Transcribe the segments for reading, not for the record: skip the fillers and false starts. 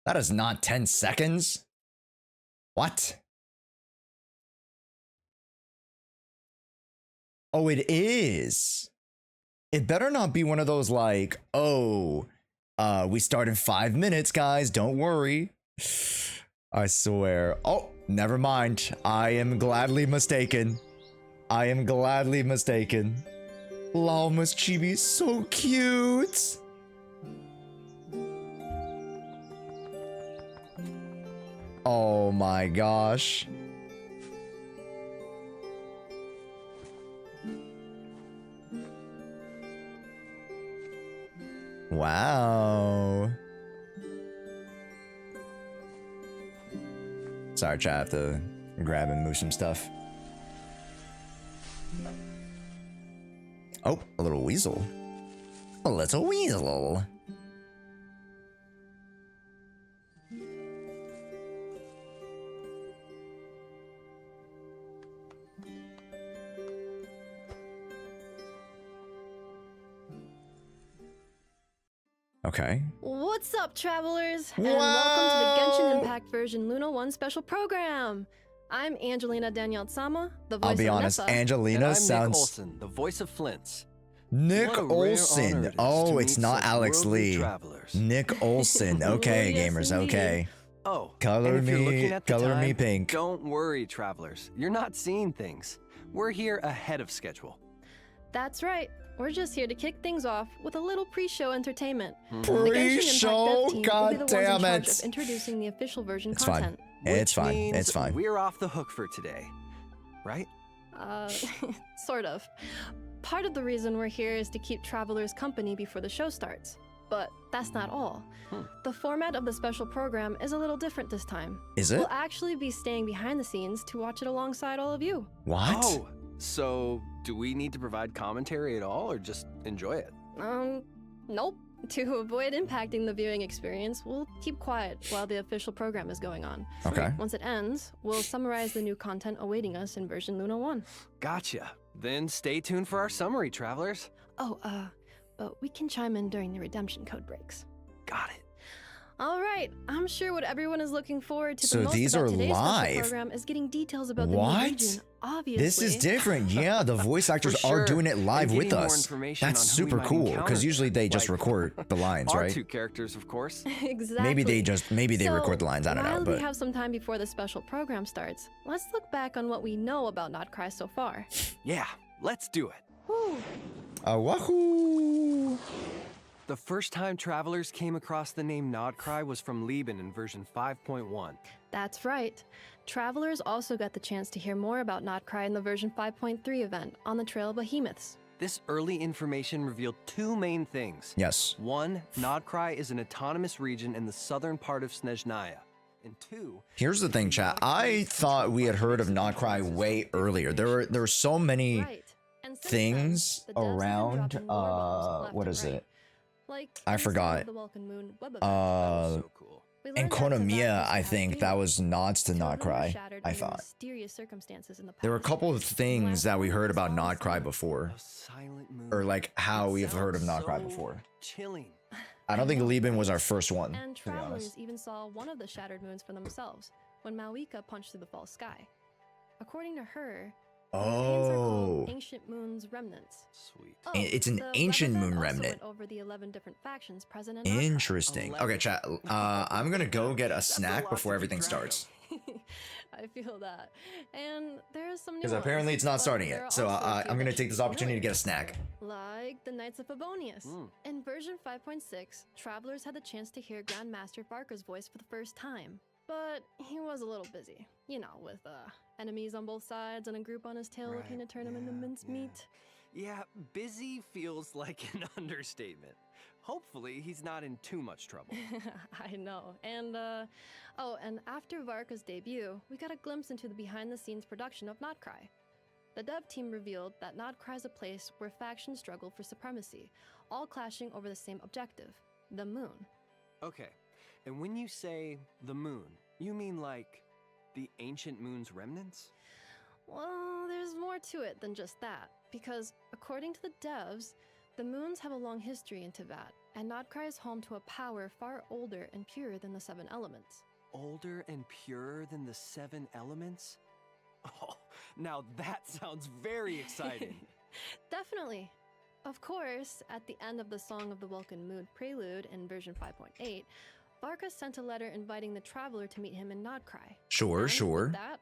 That is not 10 seconds. What? Oh, it is. It better not be one of those like, oh, we start in 5 minutes, guys. Don't worry. I swear. Oh, never mind. I am gladly mistaken. I am gladly mistaken. Llama's chibi is so cute. Oh my gosh. Wow. Sorry, chat, I have to grab and move some stuff. Oh, a little weasel. A little weasel. Okay. What's up, travelers? And welcome to the Genshin Impact version Luna 1 special program. I'm Angelina Danielle-sama, the voice I'll be of honest, Nessa. Angelina and I'm sounds... Nick Olsen, the voice of Flints. Nick What a rare honor Olsen. it is Oh, to it's meet not such Alex worldly Lee. travelers. Nick Olsen. Okay, Yes, gamers. indeed. Okay. Oh, Color and if you're me- looking at the color me time, pink. Don't worry, travelers. You're not seeing things. We're here ahead of schedule. That's right. We're just here to kick things off with a little pre-show entertainment. Hmm. The Genshin Impact Pre-show? dev team will be God the ones damn in charge it. of introducing the official version It's fine. content. It's Which fine. means It's fine. We're off the hook for today, right? Sort of. Part of the reason we're here is to keep travelers company before the show starts. But that's not all. The format of the special program is a little different this time. Is it? We'll actually be staying behind the scenes to watch it alongside all of you. What? Oh, so do we need to provide commentary at all or just enjoy it? Nope. To avoid impacting the viewing experience, we'll keep quiet while the official program is going on. Okay. Once it ends, we'll summarize the new content awaiting us in version Luna 1. Gotcha. Then stay tuned for our summary, travelers. Oh, but we can chime in during the redemption code breaks. Got it. All right, I'm sure what everyone is looking forward to So the most these about are today's live? special program is getting details about the What? new region. Obviously, This is different. Yeah, the voice actors For are sure. doing it live And with getting more us. information That's on who we super might cool encounter, because usually they just like record the lines, our right? two characters, of course. exactly. Maybe they So, record the lines. I don't know, while but we have some time before the special program starts, let's look back on what we know about Nod Krai so far. Yeah, let's do it. Whew. wahoo! The first time travelers came across the name Nod Krai was from Lieben in version 5.1. That's right. Travelers also got the chance to hear more about Nod Krai in the version 5.3 event on the Trail of Behemoths. This early information revealed two main things. Yes. One, Nod Krai is an autonomous region in the southern part of Snezhnaya. And two, Here's the thing, chat. I thought we had heard of Nod Krai way earlier. There were so many Right. And since things then, the devs have been around. dropping lore bombs left What and is right. it? Like I in the Song forgot. of the Welkin Moon web event. that was so cool. We learned And that Teyvat Konomiya, used to I have think three that wives. was nods to Two of Nod them were Krai. shattered I under thought mysterious circumstances in the there were a past. couple of things that we heard about Nod Krai Those before, silent or moons. like how It we've heard of sounds Nod Krai so before. Chilling. I don't think Lieben was our first one, And to be travelers honest. even saw one of the shattered moons for themselves when Malika punched through the false sky. According to her, these paintings are Oh, called ancient moons remnants. Sweet. Oh, it's an the web ancient event moon also remnant. went over the 11 different factions present in Nod Krai. Interesting. Okay, chat. I'm gonna go get a That's a snack lot before to everything keep track starts. I feel that. And there's some new Because ones, apparently it's not but starting there yet. are So also a few I'm gonna that take you this should be opportunity to get a familiar snack. with, like the Knights of Favonius. Mm. In version 5.6, travelers had the chance to hear Grandmaster Varka's voice for the first time. But he was a little busy, you know, with enemies on both sides and a group on his tail looking to Right, turn him into yeah, mincemeat. Yeah, busy feels like an understatement. Hopefully, he's not in too much trouble. I know. And, and after Varka's debut, we got a glimpse into the behind-the-scenes production of Nod Krai. The dev team revealed that Nod Krai is a place where factions struggle for supremacy, all clashing over the same objective, the moon. Okay, and when you say the moon, you mean like the ancient moon's remnants? Well, there's more to it than just that, because according to the devs, the moons have a long history in Teyvat, and Nod Krai is home to a power far older and purer than the 7 elements. Older and purer than the 7 elements? Oh, now that sounds very exciting. Definitely. Of course, at the end of the Song of the Welkin Moon prelude in version 5.8, Varka sent a letter inviting the traveler to meet him in Nod Krai. Sure, And sure. with that,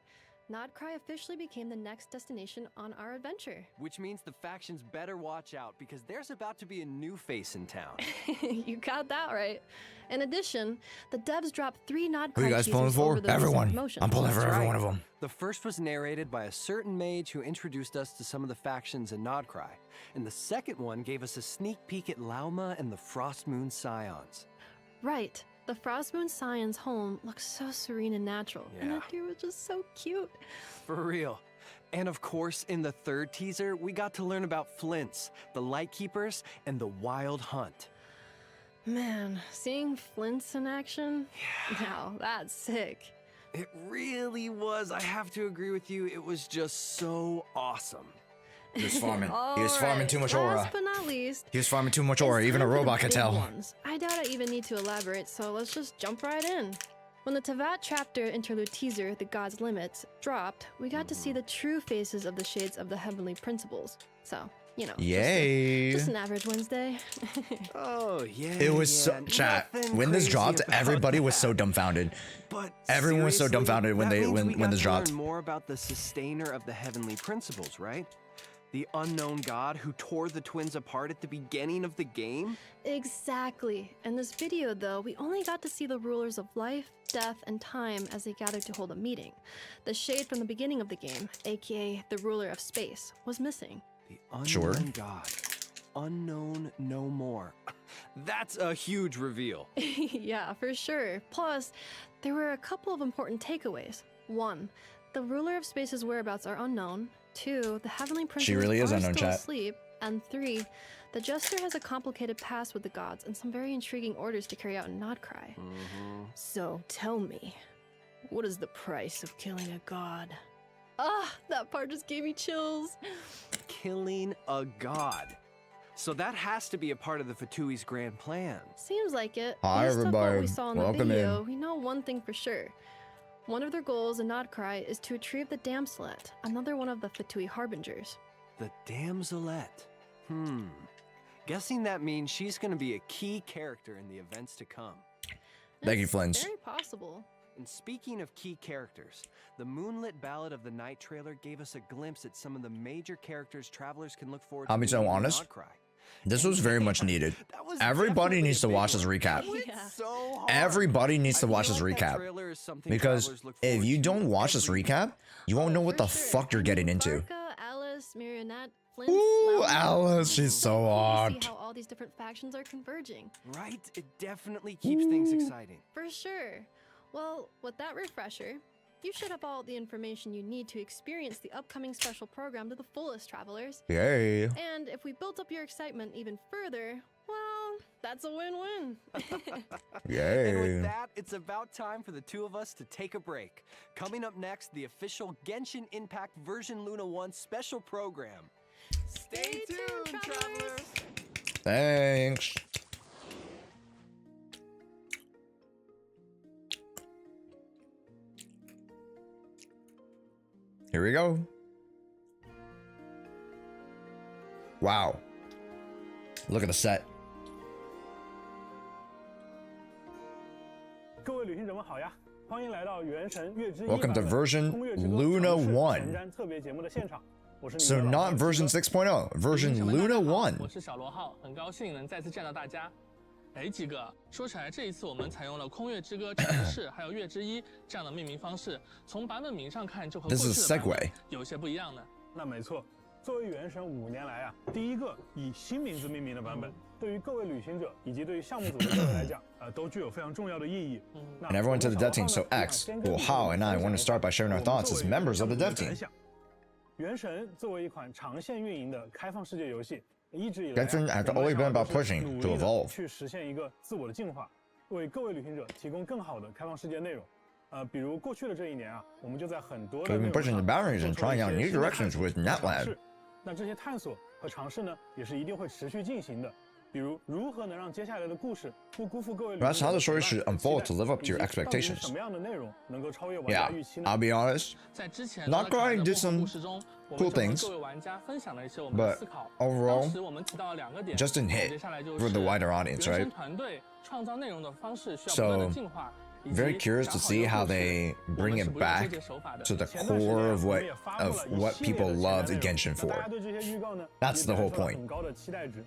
Nod Krai officially became the next destination on our adventure. Which means the factions better watch out because there's about to be a new face in town. You got that right. In addition, the devs dropped 3 Nod Who Krai you guys pulling teasers over for? the recent Everyone. promotions. I'm pulling for That's every right. one of them. The first was narrated by a certain mage who introduced us to some of the factions in Nod Krai, and the second one gave us a sneak peek at Lauma and the Frost Moon Scions. Right. The Frost Moon Scion's home looks so serene and natural, and Yeah. that dude was just so cute. For real. And of course, in the third teaser, we got to learn about Flints, the Lightkeepers, and the Wild Hunt. Man, seeing Flints in action? Now, that's sick. It really was. I have to agree with you. It was just so awesome. He was farming. He was All farming right, too much last aura. but not least, He was farming too much aura. it's Even a time for the robot could big tell. ones. I doubt I even need to elaborate, so let's just jump right in. When the Tevat chapter interlude teaser, The God's Limits, dropped, we got to see the true faces of the shades of the heavenly principles. So, you know, Yay. just an average Wednesday. Oh, yeah. It was so chat. nothing When this crazy dropped, about everybody was that. so dumbfounded. But Everyone was so seriously, dumbfounded when that they means we when got this to dropped. learn more about the sustainer of the heavenly principles, right? The unknown god who tore the twins apart at the beginning of the game? Exactly. In this video, though, we only got to see the rulers of life, death, and time as they gathered to hold a meeting. The shade from the beginning of the game, aka the ruler of space, was missing. The unknown Sure. god. Unknown no more. That's a huge reveal. Yeah, for sure. Plus, there were a couple of important takeaways. 1, the ruler of space's whereabouts are unknown. 2, the heavenly principles really is are unknown, still chat. asleep. And 3, the jester has a complicated past with the gods and some very intriguing orders to carry out in Nod Krai. So tell me, what is the price of killing a god? Ah, that part just gave me chills. Killing a god. So that has to be a part of the Fatui's grand plan. Seems like it. Hi, Based off what everybody. we saw in Welcome the video, in. we know one thing for sure. One of their goals in Nod Krai is to retrieve the Damselet, another one of the Fatui Harbingers. The Damselette. Guessing that means she's going to be a key character in the events to come. Thank you, It's Flins. Very possible. And speaking of key characters, the Moonlit Ballad of the Night trailer gave us a glimpse at some of the major characters travelers can look forward to. I'll be so meeting in honest, Nod Krai. This was very much needed. That was Everybody definitely needs to a big watch this one. recap. It went Yeah. so hard. Everybody needs to I watch feel this like that recap. trailer is something Because travelers look if forward you to don't watch this every recap, you won't know what For the sure. fuck you're getting into. Varka, Alice, Marionette, Flint, Ooh, Lauma. Alice, she's so Cool to hot. see how all these different factions are converging. Right? It definitely keeps things Ooh. exciting. For sure. Well, with that refresher, you should have all the information you need to experience the upcoming special program to the fullest, travelers. Yay. And if we built up your excitement even further, well, that's a win-win. And Yay. with that, it's about time for the two of us to take a break. Coming up next, the official Genshin Impact version Luna 1 special program. Stay tuned, travelers! Thanks. Here we go. Wow. Look at the set. 各位旅行者们好呀，欢迎来到《原神月之一》 Welcome to 版本 version 空月之歌 Luna 城市 1. 前瞻特别节目的现场。我是你 So 们的老 not 朋友 version 吉哥 6.0, version 朋友们 Luna 大家好 1. 我是小罗浩，很高兴能再次见到大家。哎，几个，说起来，这一次我们采用了空月之歌城市还有月之一这样的命名方式，从版本名上看就和过 This 去 is 的版本 segue. 有些不一样呢。那没错，作为原神5年来啊第一个以新名字命名的版本，对于各位旅行者以及对于项目组的各位来讲，都具有非常重要的意义。那 And everyone to the dev team. So 我们 X, 先跟 well, How, and I want to start by sharing our 我们 thoughts 作 as 为 members of the 项 dev 目组的感 team. 想。原神作为一款长线运营的开放世界游戏，一直以来啊 Genshin has 我们 always 想 been 要 about 的是 pushing 努 to 力地 evolve. 去实现一个自我的进化，为各位旅行者提供更好的开放世界内容。比如过去的这一年啊，我们就在很多的 We've been 内容 pushing 上 the boundaries and 做出了 trying 一 out 些 new 新的探 directions 索 with 和尝 NetLab. 试。那这些探索和尝试呢，也是一定会持续进行的。比如如何能让接下来的故事不辜负各位。 That's how the story should unfold to live up to your expectations. 什么样的内容能够超越玩 Yeah, 家预期呢？ I'll be honest. 在之前 Nod Krai did some 故事中，我 cool 们就和 things, 各位玩家分享了一些我们的 but 思考。 overall, 当时我们提到了2个点， just didn't hit 接下来就是 for the wider audience, 原 right? 生团队创造内容的方式需要不断的 So 进化。 very curious to see how they bring it back to the core of what people loved Genshin for. 大家对这些预告呢 That's the whole 也表示了 point. 很高的期待值。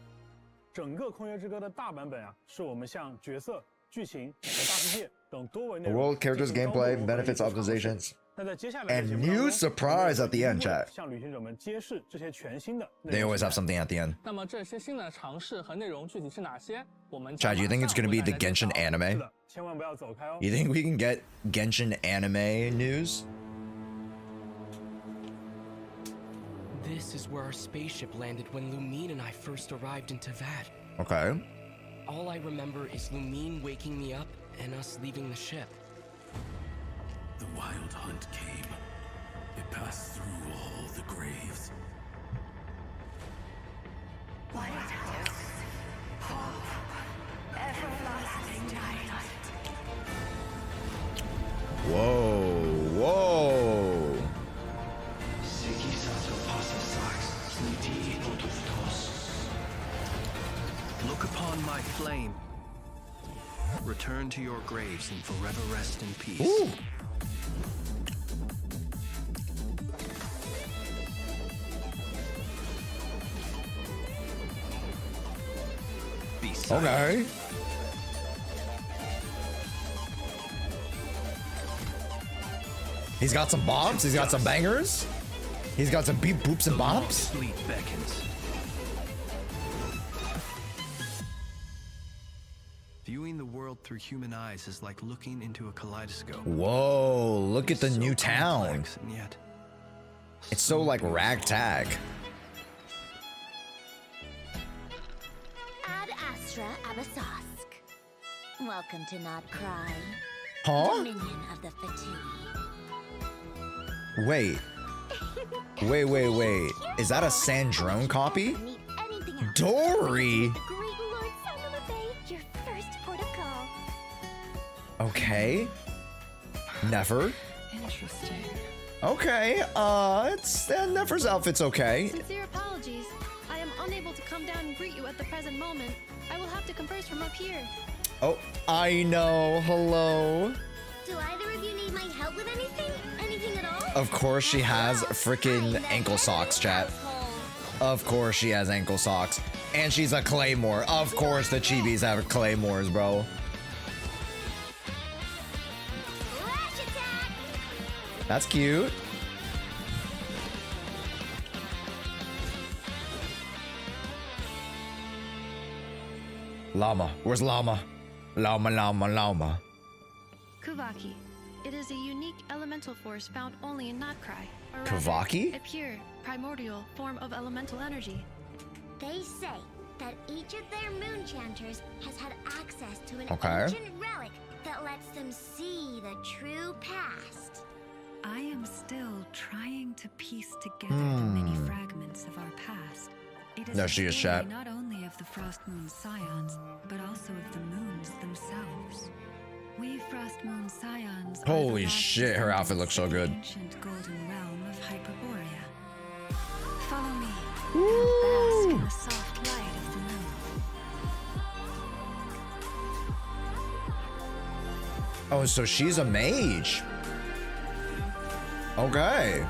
整个《空月之歌》的大版本啊，是我们向角色、剧情和大世界等多维内 The 容 world, characters, 进行高度 gameplay, 融合的一 benefits, 次尝试 optimizations. 那在接下来的 And 节目 new 当中 surprise at the end, 我们会 chat. 向旅行者们揭示这些全新的内 They 容 always 形 have 态 something at the end. 那么这些新的尝试和内容具体是哪些？我们 Chad, do you think it's going to be the Genshin 是 anime? 的，千万不要走开哦。 You think we can get Genshin anime news? This is where our spaceship landed when Lumine and I first arrived in Tavad. Okay. All I remember is Lumine waking me up and us leaving the ship. The wild hunt came. It passed through all the graves. Whoa, whoa. Look upon my flame. Return to your graves and forever rest in peace. Ooh. Be silent. Okay. He's got some bombs. He's got some bangers. He's got some beep boops and The long bops. sleep beckons. Viewing the world through human eyes is like looking into a kaleidoscope. Whoa, look at the So new town. complex and yet It's so like ragtag. Ad Astra Abasask. Welcome to Nod Krai, Huh? Dominion of the Fatigue. Wait. Wait. Is that a Sandrone copy? Dory? The great Lord Sandalupe, your first port of call. Okay. Never. Interesting. Okay. Never's outfit's okay. Sincere apologies. I am unable to come down and greet you at the present moment. I will have to converse from up here. Oh, I know. Hello. Do either of you need my help with anything? Anything at all? Of course she has freaking ankle socks, chat. Of course she has ankle socks. And she's a claymore. Of course the chibis have claymores, bro. Flash attack! That's cute. Llama. Where's Llama? Llama. Kuvaki. It is a unique elemental force found only in Nod Krai. Or rather, Kuvaki? a pure, primordial form of elemental energy. They say that each of their moon chanters has had access to an Okay. ancient relic that lets them see the true past. I am still trying to piece together the many fragments of our past. It is There a she is, story chat. not only of the Frost Moon Scions, but also of the moons themselves. We Frost Moon Scions. are the Holy last shit, her outfit descendants looks so of the good. Ancient golden realm of Hyperborea. Follow me and bask in the soft light of the moon. Oh, so she's a mage. Okay.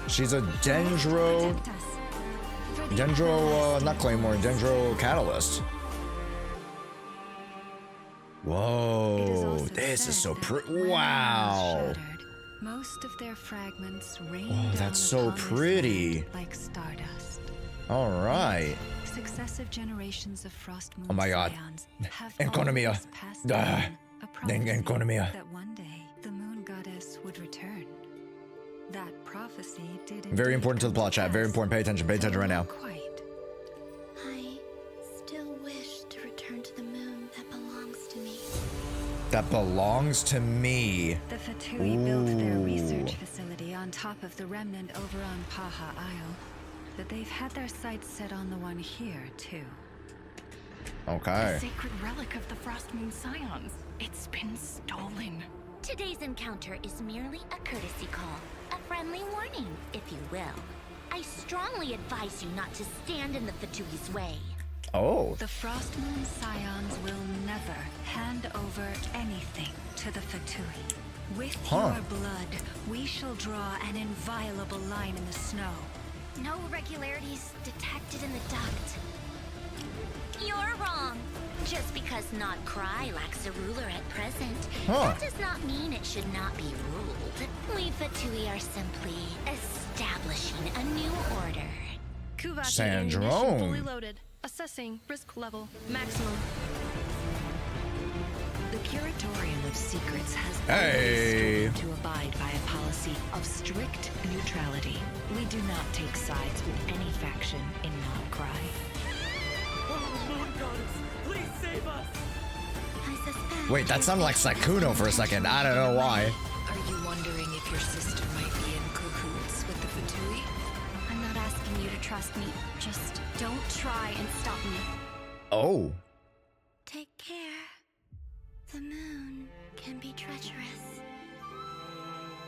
She's a Dendro... Protect us. For the Not Claymore, Dendro Catalyst. Whoa, this is so pretty. Wow. Most of their fragments rain Oh, down that's so upon this pretty. land like stardust. All right. Successive generations of Frost Moon Oh my God. Scions have Enconomia. always passed Ah, down a prophecy Enconomia. that one day the moon goddess would return. That prophecy did Very indeed important to the come plot, chat. Very pass, important. Pay attention though right now. not quite. I still wish to return to the moon that belongs to me. That belongs to me. The Fatui built their Ooh. research facility on top of the remnant over on Paha Isle, but they've had their sights set on the one here, too. Okay. A sacred relic of the Frost Moon Scions. It's been stolen. Today's encounter is merely a courtesy call. A friendly warning, if you will. I strongly advise you not to stand in the Fatui's way. Oh. The Frost Moon Scions will never hand over anything to the Fatui. With your blood, we shall draw an inviolable line in the snow. No irregularities detected in the duct. You're wrong. Just because Nod Krai lacks a ruler at present, that does not mean it should not be ruled. We Fatui are simply establishing a new order. Kuvaki Sandrone. ammunition fully loaded. Assessing risk level maximum. The Curatorium of Secrets has Hey. always striven to abide by a policy of strict neutrality. We do not take sides with any faction in Nod Krai. Please save us! I suspect. Wait, that sounded like Sakuno for a second. I don't know why. Are you wondering if your sister might be in cahoots with the Fatui? I'm not asking you to trust me. Just don't try and stop me. Oh. Take care. The moon can be treacherous.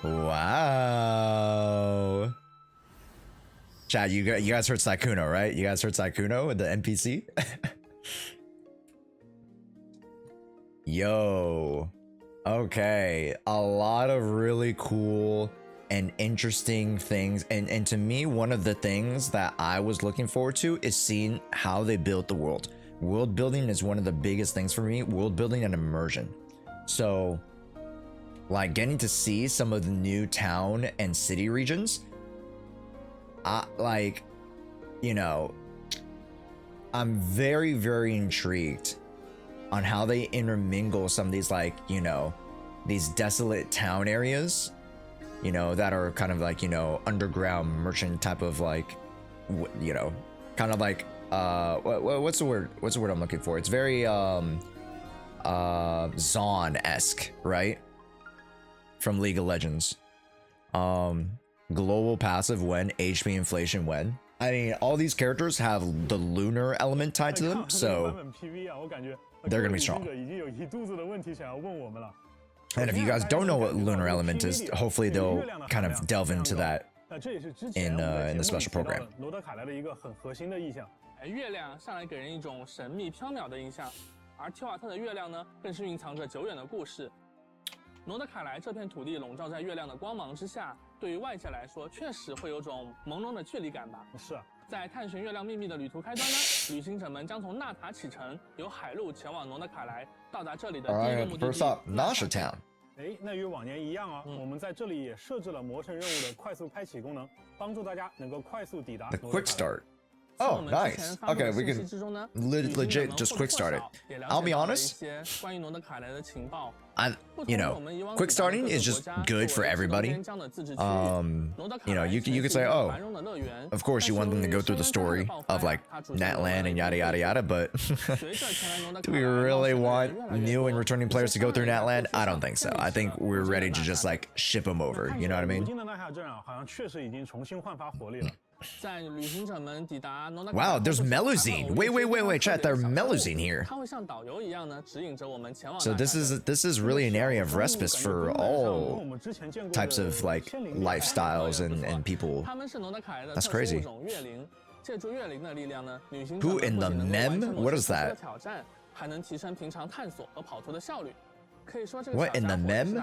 Wow. Chad, you guys heard Sakuno, right? You guys heard Sakuno, the NPC? Yo. Okay. A lot of really cool and interesting things. And to me, one of the things that I was looking forward to is seeing how they built the world. World building is one of the biggest things for me. World building and immersion. So, like, getting to see some of the new town and city regions, like, you know, I'm very, very intrigued on how they intermingle some of these, like, you know, these desolate town areas, you know, that are kind of like, you know, underground merchant type of, like, you know, kind of like, what's the word I'm looking for? It's very Zaun-esque, right? From League of Legends. Global passive when, HP inflation when. I mean, all these characters have the lunar element tied to them, so they're gonna be strong. And if you guys don't know what lunar element is, hopefully they'll kind of delve into that in the special program. 月亮向来给人一种神秘缥缈的印象，而提瓦特的月亮呢，更是蕴藏着久远的故事。罗德凯莱这片土地笼罩在月亮的光芒之下，对于外界来说，确实会有种朦胧的距离感吧。是啊，在探寻月亮秘密的旅途开端呢，旅行者们将从纳塔启程，由海路前往罗德凯莱，到达这里的第一个目的地 Nasha Town。哎，那与往年一样啊，我们在这里也设置了魔神任务的快速开启功能，帮助大家能够快速抵达。 The quick start. Oh, nice. Okay, we can legit just quick start it. I'll be honest. You know, quick starting is just good for everybody. You know, you could say, oh, of course you want them to go through the story of like Natlan and yada yada yada, but do we really want new and returning players to go through Natlan? I don't think so. I think we're ready to just like ship them over. You know what I mean? Wow, there's Melusine. Wait, chat, there's Melusine here. So this is really an area of respite for all types of like lifestyles and people. That's crazy. Who in the mem? What is that? What in the mem?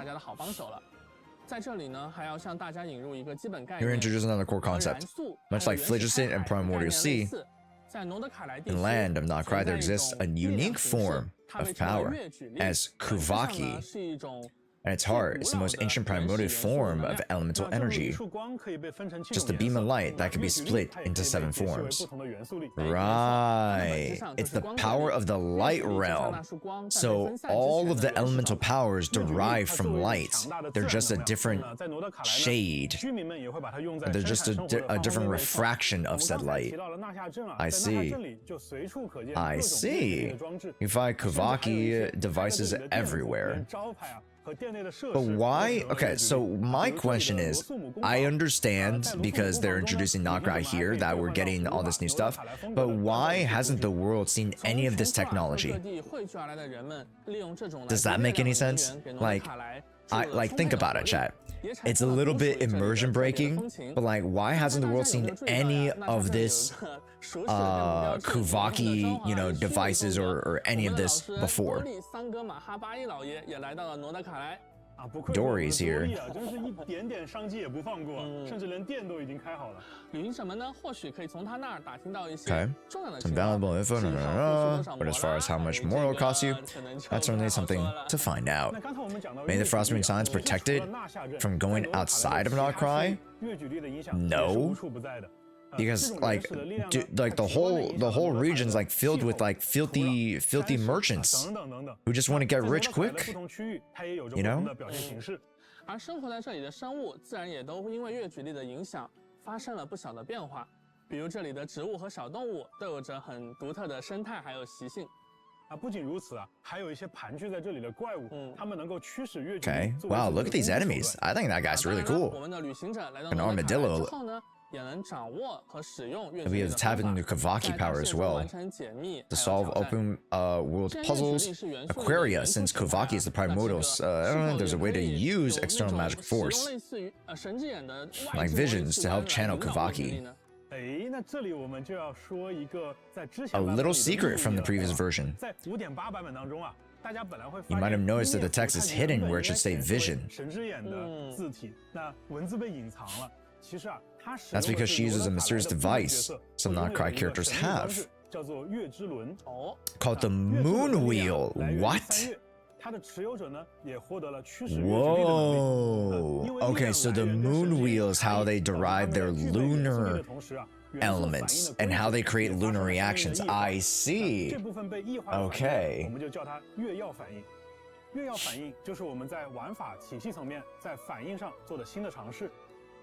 Here introduces another core concept. Much like Phlogiston and Primordial Sea, in land of Nod Krai there exists a unique form of power, as Kuvaki. At its heart, it's the most ancient primordial form of elemental energy. Just a beam of light that can be split into 7 forms. Right. It's the power of the light realm. So all of the elemental powers derive from light. They're just a different shade. They're just a different refraction of said light. I see. I see. You find Kuvaki devices everywhere. But why? Okay, so my question is, I understand because they're introducing Nod Krai here that we're getting all this new stuff, but why hasn't the world seen any of this technology? Does that make any sense? Like, think about it, chat. It's a little bit immersion breaking, but like, why hasn't the world seen any of this Kuvaki, you know, devices or any of this before? Dory's here. Okay. Some valuable info, but as far as how much more it'll cost you, that's only something to find out. May the Frostmoon signs protect it from going outside of Nod Krai? No. Because like the whole region's like filled with like filthy merchants who just want to get rich quick, you know? 而生活在这里的生物自然也都因为月举力的影响发生了不小的变化，比如这里的植物和小动物都有着很独特的生态还有习性。 不仅如此啊，还有一些盘踞在这里的怪物，它们能够驱使月举力。 Okay. Wow, look at these enemies. I think that guy's really cool. 我们的旅行者来到 An armadillo. 之后呢，也能掌握和使用月 And 举 we 力 have 的 to tap 方法 into Kavaki power as well 完成解密 to solve open world puzzles. Aquaria, since Kavaki is the primordial, I don't know if there's a way to use external magic force, 类似于神之眼的 like visions, to help channel Kavaki. 哎，那这里我们就要说一个在之 A 前 little secret from the previous version. 在 5.8 版本当中啊，大家本来会 You might have noticed that the text is hidden where it should say vision. 神之眼的字体，那文字被隐藏了。其实啊，它 That's because she uses a mysterious device some Nod Krai characters have, 叫做月之轮 called the Moon Wheel. What? 它的持有者呢，也获得了驱使月之力的能力。 Whoa. Okay, so the Moon Wheel is how they derive their lunar elements and how they create lunar reactions. I see. 这部分被异化的反应 Okay. 我们就叫它月曜反应。月曜反应就是我们在玩法体系层面在反应上做的新的尝试。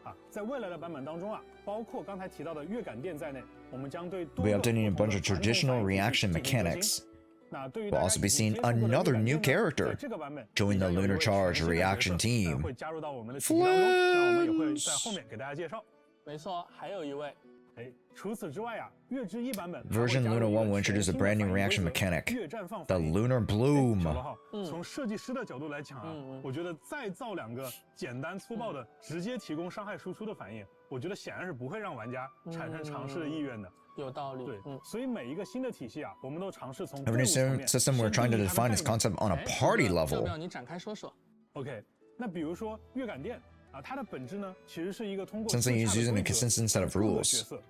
啊，在未来的版本当中啊，包括刚才提到的月感电在内，我们将对 We'll be updating a bunch of traditional reaction mechanics. We'll also be seeing another new character join the Lunar Charge reaction team. 会加入到我们的体系当中，那我们也会在后面给大家介绍。没错，还有一位。 除此之外啊，月之一版本 Version Luna 1 will introduce a brand new reaction mechanic, the Lunar Bloom. 从设计师的角度来讲啊，我觉得再造两个简单粗暴的直接提供伤害输出的反应，我觉得显然是不会让玩家产生尝试的意愿的。 有道理，对，所以每一个新的体系啊，我们都尝试从 Every new system we're trying to define its concept on a party 要 level. 不要你展开说说 ？OK， 那比如说月感电啊，它的本质呢，其实是一个通过 Something is using a consistent set of rules to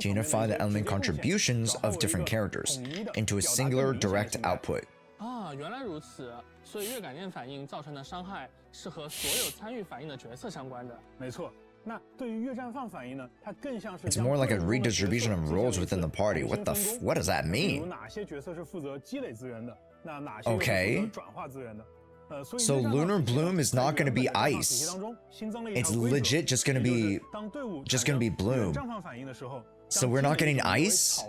unify the element contributions of different characters into a singular direct output. 啊，原来如此，所以月感电反应造成的伤害是和所有参与反应的角色相关的。没错。 那对于月绽放反应呢，它更像是 It's more like a redistribution of roles within the party. What does that 比如 mean? 哪些角色是负责积累资源的，那哪些是负责转化资源的？ So Lunar Bloom is not going to be ice. It's legit just going to be bloom. So we're not getting ice?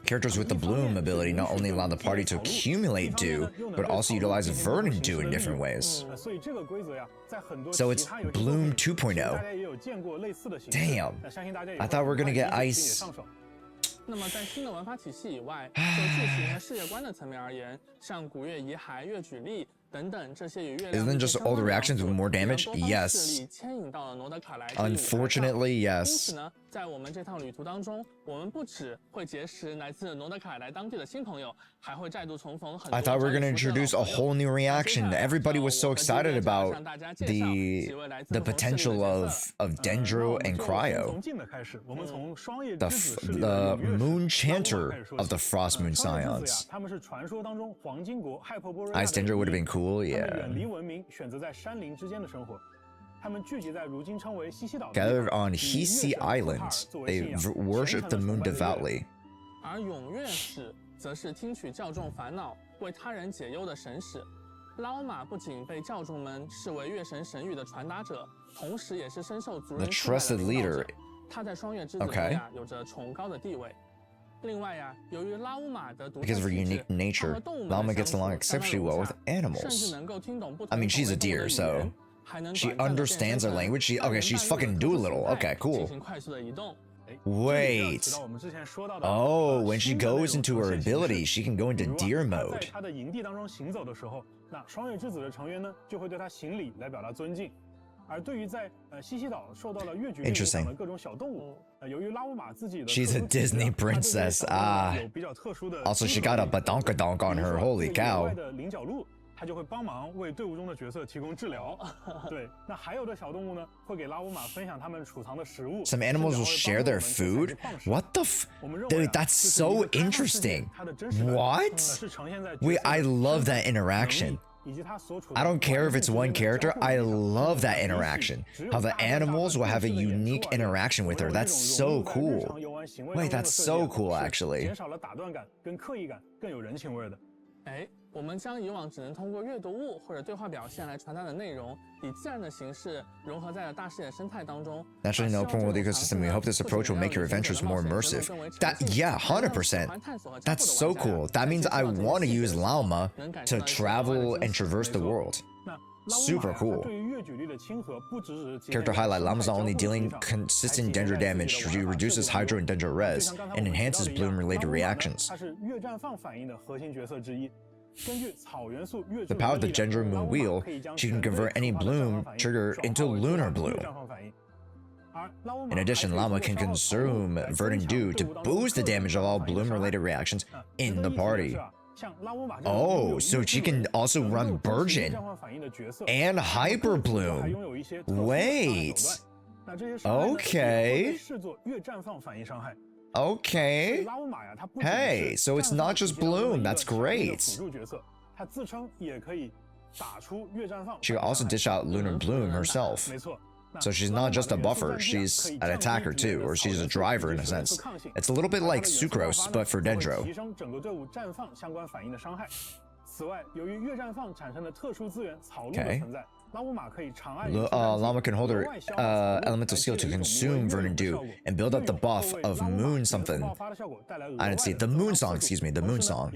Characters with the bloom ability not only allow the party to accumulate dew, but also utilize Vernon dew in different ways. So it's Bloom 2.0. Damn. I thought we were going to get ice. 那么在新的玩法体系以外，就剧情和世界观的层面而言，像古月遗骸、月举力等等这些与月亮 Isn't just all the reactions with more damage? Yes. 牵引到了罗德卡莱。Unfortunately, 因 yes. 此呢，在我们这趟旅途当中，我们不只会结识来自罗德卡莱当地的新朋友，还会再度重逢很多。I thought we were going to introduce a whole new reaction. Everybody was so excited about the potential of Dendro and Cryo. The Moon Chanter of the Frost Moon Scions. Ice Dendro would have been cool, yeah. Gathered on Hisi Island, they worship the moon devoutly. 而踊跃使则是听取教众烦恼、为他人解忧的神使。捞马不仅被教众们视为月神神谕的传达者，同时也是深受族人 The trusted leader. 他在双月之子中有着崇高的地位。另外呀，由于拉乌玛的独特 Because of her 气质， unique nature, 她和动物们 Llama 的 gets 相 along 处 exceptionally well with 甚至 animals. 能够听懂不 I 同 mean, she's a 种类 deer, 动 so 物的语言，还能 she 短暂地变 understands 身 our 成 language. She 半 okay, 人 she's 半鹿的 fucking 特殊 Doolittle. 形态 Okay, cool. 进行快速的移动。 Wait. 提到我们之前说到的 Oh, when she 新的那种 goes into her 呈现形式 ability, she can go into 比如 deer 她 mode. 在她的营地当中行走的时候，那双月之子的成员呢就会对她行礼来表达尊敬。而对于在西西岛受到了越剧影响的各种小动物，由于拉乌玛自己的 She's a Disney princess. Ah. 有比较特殊的 Also, she got a badonkadonk on her. Holy 野 cow. 外的菱角鹿，它就会帮忙为队伍中的角色提供治疗。对，那还有的小动物呢，会给拉乌玛分享它们储藏的食物。 Some animals will share their food? What the Dude, that's so interesting. What? Wait, I love that interaction. I don't care if it's one character, I love that interaction. How the animals will have a unique interaction with her. That's so cool. Wait, that's so cool, actually. 减少了打断感跟刻意感，更有人情味的。哎，我们将以往只能通过阅读物或者对话表现来传达的内容，以自然的形式融合在了大视野生态当中。 Naturally, no open world ecosystem. We hope this approach will make your adventures more immersive. Yeah, 100%. That's so cool. That means I want to use Llama to travel and traverse the world. Super cool. Character highlight: Llama's not only dealing consistent danger damage, she reduces Hydro and Danger res, and enhances bloom-related reactions. The power of the Gender Moon Wheel, she can convert any bloom trigger into lunar bloom. In addition, Llama can consume Verdant Dew to boost the damage of all bloom-related reactions in the party. Oh, so she can also run Burgeon and Hyper Bloom. Wait. Okay. Okay. Hey, so it's not just Bloom. That's great. She can also dish out Lunar Bloom herself. So she's not just a buffer, she's an attacker too, or she's a driver in a sense. It's a little bit like Sucrose, but for Dendro. Okay. Llama can hold her elemental skill to consume Verdant Dew and build up the buff of Moon something. I didn't see it. The Moon Song, excuse me, the Moon Song.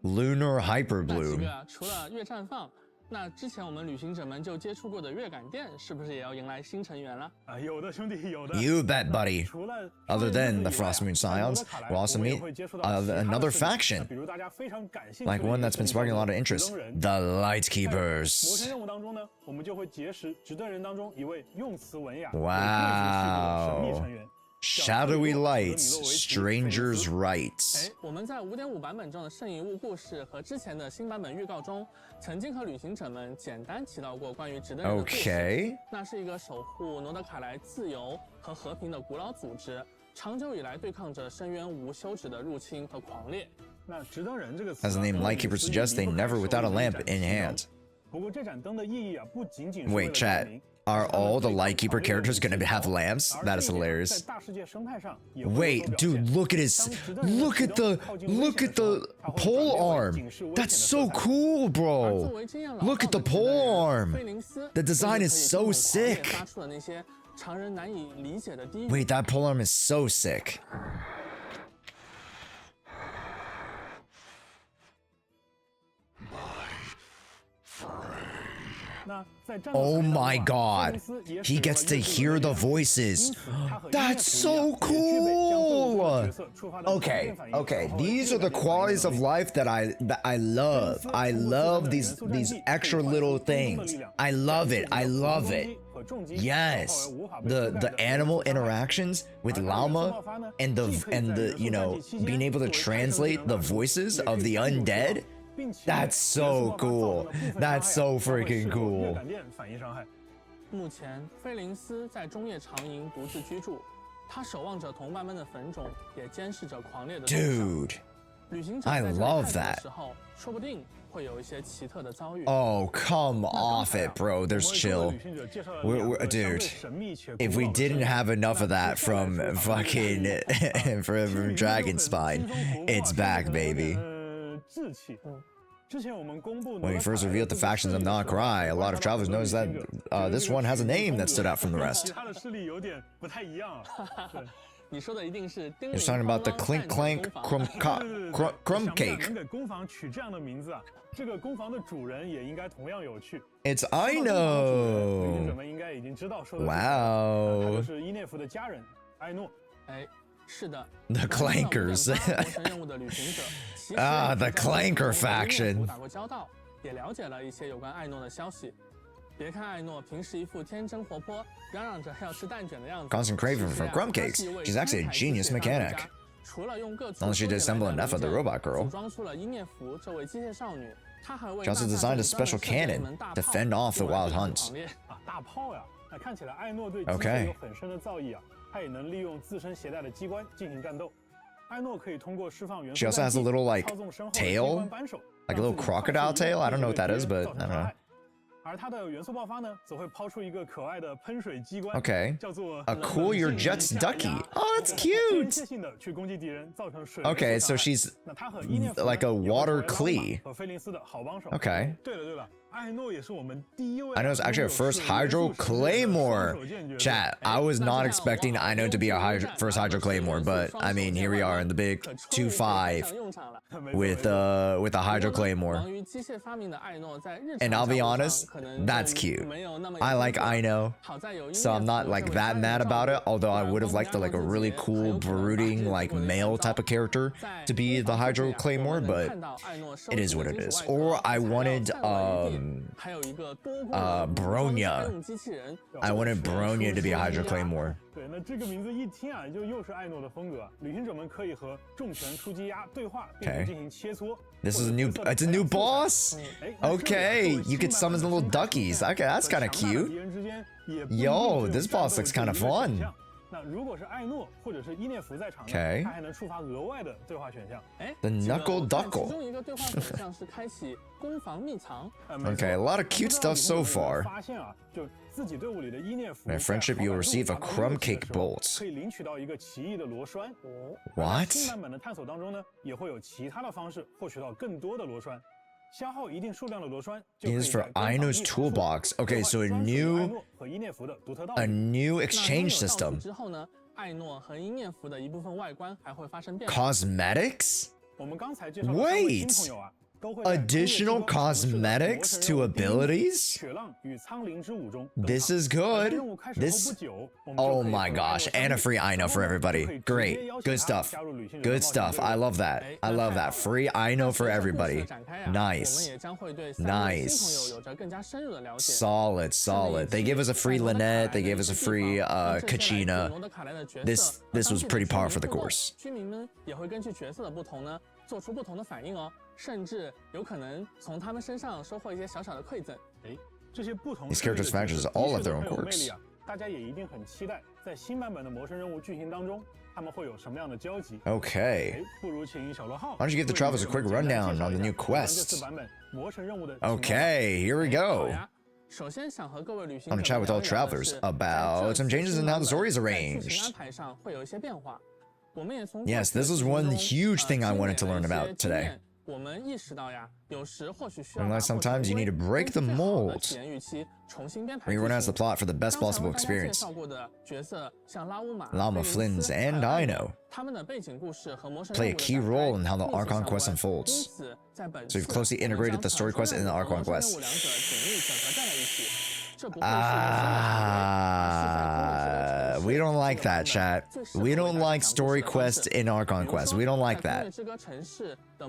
Lunar Hyper Bloom. 那之前我们旅行者们就接触过的月感殿，是不是也要迎来新成员了？有的兄弟，有的。 You bet, buddy. Other than the Frost Moon Scions, we'll also meet another faction, like one that's been sparking a lot of interest: the Lightkeepers. Wow. Shadowy Lights, Stranger's Rights. 我们在 5.5 版本中的圣遗物故事和之前的新版本预告中，曾经和旅行者们简单提到过关于直登人的故事。Okay. 那是一个守护诺德卡莱自由和和平的古老组织，长久以来对抗着深渊无休止的入侵和狂烈。那直登人这个词 As the name Lightkeeper suggests, they never without a lamp in hand. 不过这盏灯的意义啊，不仅仅是 Wait, chat. Are all the Lightkeeper characters gonna have lamps? That is hilarious. Wait, dude, look at the pole arm. That's so cool, bro. Look at the pole arm. The design is so sick. Wait, that pole arm is so sick. Oh my god. He gets to hear the voices. That's so cool. Okay. These are the qualities of life that I love. I love these extra little things. I love it. Yes. The animal interactions with Llama and the you know, being able to translate the voices of the undead. That's so cool. That's so freaking cool. 目前，菲林斯在中夜长营独自居住，他守望着同伴们的坟冢，也监视着狂烈的动向。 Dude, 旅行者 I 在这里 love 探索的 that. 时候，说不定会有一些奇特的遭遇。 Oh, come off it, bro. There's chill. Dude, if we didn't have enough of that from fucking from Dragon Spine, it's back, baby. When we first revealed the factions of Nod Krai, a lot of travelers noticed that this one has a name that stood out from the rest. 你说的一定是叮 You're 铃 talking 哐 about the 啷 clink 赞女 clank 工坊 crumb 能 cake. 给工坊取这样的名字啊，这个工坊的主人也应该同样有趣。 It's 旅行者 Aino. 们应该已经知道说的是谁， Wow. 他就是伊涅夫的家人艾诺。哎，是的 The Clankers. 魔神任务的旅行者其实 Ah, the 也在 Clanker 和伊涅夫 faction. 打过交道，也了解了一些有关艾诺的消息。别看艾诺平时一副天真活泼，嚷嚷着还要吃蛋卷的样子， Constant craving for crumb cakes. She's actually a genius mechanic. 除了用各处 Only she did assemble enough of the robot girl. 组装出了伊涅夫这位机械少女，她还为 She also designed a special cannon to fend off the wild hunt. 啊，大炮呀！那看起来艾诺对机械有很深的造诣啊，他也能利用自身携带的机关进行战斗。艾诺可以通过释放元素 She also has a little like 操纵身后的机 tail, 关扳手 like a little crocodile tail. I don't know what that is, but I don't know. 而它的元素爆发呢，则会抛出一个可爱的喷水机关 Okay. 叫做 A cool your jets ducky. Oh, that's cute. 间歇性的去攻击敌人，造成水。 Okay, so she's 那他和伊涅夫 like a 也会 water 成为 Klee. 和菲林斯的好帮手。 Okay. 对了，艾诺也是我们第一位。 Aino's actually a first Hydro Claymore. Chat, I was not expecting Aino to be a first Hydro Claymore, but I mean, here we are in the big 2-5 with a Hydro Claymore. And I'll be honest, that's cute. I like Aino, so I'm not like that mad about it. Although I would have liked like a really cool brooding like male type of character to be the Hydro Claymore, but it is what it is. Or I wanted Bronya. I wanted Bronya to be a Hydro Claymore. 对，那这个名字一听啊，就又是艾诺的风格。旅行者们可以和重拳出击压对话，并且进行切磋。 This is it's a new boss. Okay, you could summon the little duckies. Okay, that's kind of cute. Yo, this boss looks kind of fun. 那如果是艾诺或者是伊涅夫在场， Okay. 他还能触发额外的对话选项。 The Knuckle 其 Duckle. 中一个对话选项是开启攻防秘藏。 Okay, a lot of cute stuff so far. 发现啊，就自己队伍里的伊涅夫 My friendship, you'll receive a crumb cake bolt. 可以领取到一个奇异的螺栓。 What? 新版本的探索当中呢，也会有其他的方式获取到更多的螺栓。消耗一定数量的螺栓就可以 Is for Aino's toolbox. Okay, so a new exchange system. 之后呢，艾诺和伊涅夫的一部分外观还会发生变化。 Cosmetics? 我们刚才介绍的三位新 Wait. 朋友啊，都会在 Additional cosmetics to abilities? 雪浪与苍灵之舞中。 This is 在 good. 任务开始后不 This. 久，我们就 Oh 可以 my 和 gosh, and a free Aino for everybody. Great. Good stuff. Good stuff. I love that. I love that. Free Aino for everybody. Nice. Nice. Solid, solid. They gave us a free Lynette. They gave us a free Kachina. This was pretty par for the course. 居民们也会根据角色的不同呢，做出不同的反应哦，甚至有可能从他们身上收获一些小小的馈赠。这些不同 These characters' factions all have their own 的确很有魅 quirks. 力啊，大家也一定很期待，在新版本的魔神任务剧情当中，他们会有什么样的交集？ Okay. 不如请小罗号。 Why don't you give the travelers a quick rundown on the new 这 quests? 次版本魔神任务的 Okay, here we 好 go. 呀，首先想和各位旅行 I want 者 to chat with all 聊一聊的 travelers 是 about some changes in how the story is 在剧情 arranged. 安排上会有一些变化。我们也从 Yes, this is one huge thing I wanted to learn about today. 我们意识到呀，有时或许需要 Unless sometimes you need to break the mold. 体验预期重新编排。 Reorganize the plot for the best possible 刚才为大家介 experience. 绍过的角色像拉乌玛、 Llama 菲林 Flins 斯 and 还有 Aino 他们的背景故事和魔神 play a 任务的 key 展开 role in how the 密切 Archon 相 quest 关 unfolds. 因此在本 So 次 you've closely 我们 integrated 将 the story 传 quest 说 and the 任务 Archon 和魔 quest. 神任务两者紧密整合在了一起。这不会是一个新的 We don't like that, chat. We don't like story quests in Archon quests. We don't like that.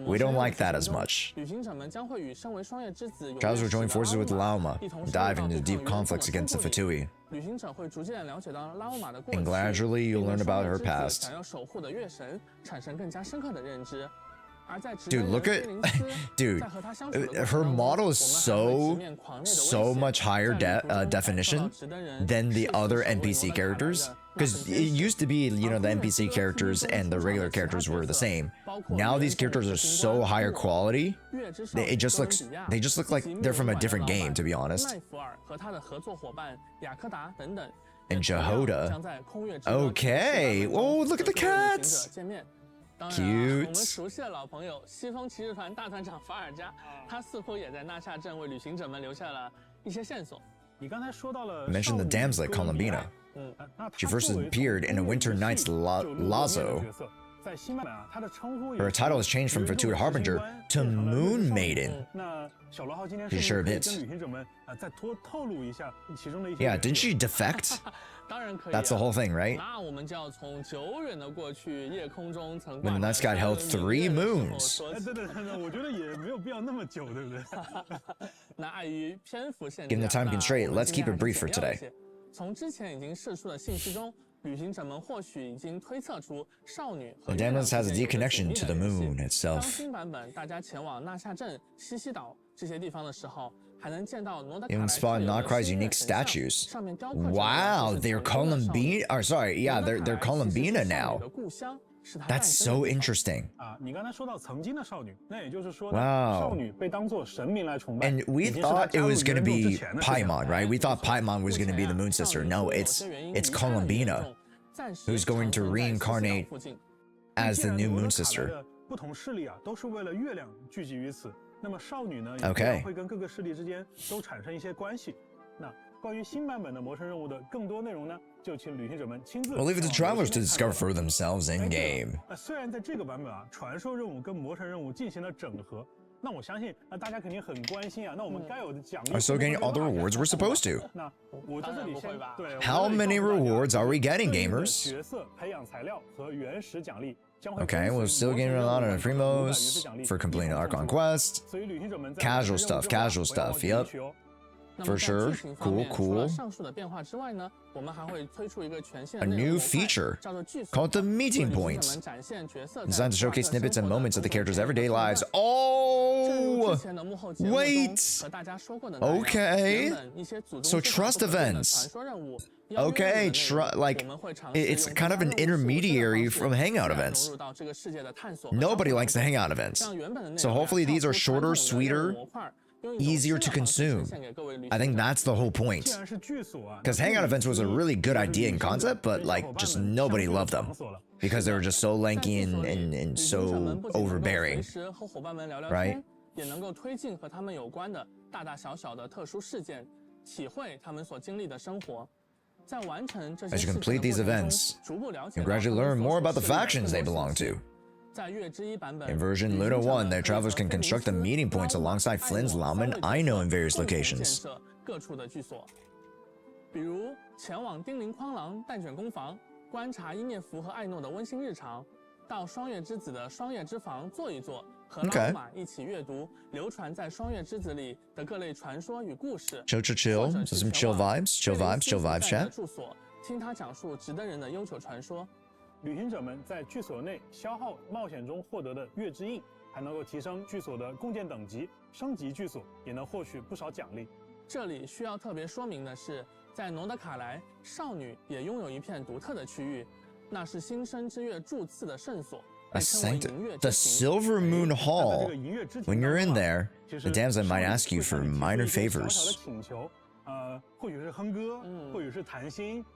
We don't like that as much. 旅行者们将会与身为双叶之子有 Travelers will 约 join 誓的 forces with 拉乌玛 Llama, 一同 dive 深入 into 到 deep 不同于 conflicts against the 生活里 Fatui. 旅行者会逐渐了解到拉乌玛的过去， And gradually you'll 并 learn 对 about 双叶 her 之子 past. 想要守护的月神产生更加深刻的认知。而在直 Dude, 人 look 菲 at 林斯 dude. 在和他相处的过程 Her 当中 model is 我们还会直面狂烈的 so 危险 much higher 在旅途中感受到 definition 直登人 than the 誓死 other 守卫 NPC 罗德卡莱 characters. 的 Because it used to be, you know, the NPC characters and the regular characters were the same. Now these characters are so higher quality. They just look like they're from a different game, to be honest. 奈弗尔和他的合作伙伴雅科达等等 And 将 Jshoea. 在空月之歌 Okay. Oh, look at the 和各位旅行 cats. 者见面。当然啊 Cute 我们熟悉的老朋友西风骑士团大团长法尔加，他似乎也在纳夏镇为旅行者们留下了一些线索。你刚才说到了 Mention the damsel at Columbina. She first appeared in a Winter Night's Lazo. Her title has changed from Fatui Harbinger to Moon Maiden. She sure did. Yeah, didn't she defect? That's the whole thing, right? When the night sky held 3 moons. Given the time constraint, let's keep it brief for today. 从之前已经释出的信息中，旅行者们或许已经推测出少女和 The Damnus has a deep connection to the moon 当 itself. 新版本大家前往纳夏镇、西西岛这些地方的时候，还能见到罗德卡 You can spot Nod Krai's unique statues. Wow, they're Columbina. Or sorry, yeah, they're Columbina now. That's so interesting. Wow. And we thought it was going to be Paimon, right? We thought Paimon was going to be the moon sister. No, it's Columbina, who's going to reincarnate as the new moon sister. Okay. 关于新版本的魔神任务的更多内容呢，就请旅行者们亲自。 We'll leave it to travelers to discover for themselves in game. 虽然在这个版本啊，传说任务跟魔神任务进行了整合，那我相信大家肯定很关心啊。那我们该有的奖励。Are still getting all the rewards we're supposed to. 那我在这里先对。 How many rewards are we getting, gamers? 角色培养材料和原始奖励。 Okay, we're still getting a lot of primos for completing the Archon quest. Casual stuff, yep. For sure. Cool, cool. A new feature called the Meeting Point, designed to showcase snippets and moments of the characters' everyday lives. Oh! Wait! Okay. So trust events. Okay, like, it's kind of an intermediary from hangout events. Nobody likes the hangout events. So hopefully these are shorter, sweeter, easier to consume. I think that's the whole point. Because hangout events was a really good idea and concept, but like just nobody loved them because they were just so lanky and so overbearing, right? As you complete these events, you gradually learn more about the factions they belong to. In version Luna 1, their travelers can construct the meeting points alongside Flynn's Lam and Aino in various locations. 比如前往丁零匡郎蛋卷工坊，观察伊涅芙和艾诺的温馨日常；到双月之子的双月之房坐一坐，和老马一起阅读流传在双月之子里的各类传说与故事。Chill, some chill vibes, chat. 住所，听他讲述值得人的悠久传说。 旅行者们在剧所内消耗冒险中获得的月之印，还能够提升剧所的贡献等级，升级剧所也能获取不少奖励。这里需要特别说明的是，在诺德卡莱，少女也拥有一片独特的区域，那是新生之月柱次的圣所。 The Silver Moon Hall. When you're in there, the damsel might ask you for minor favors.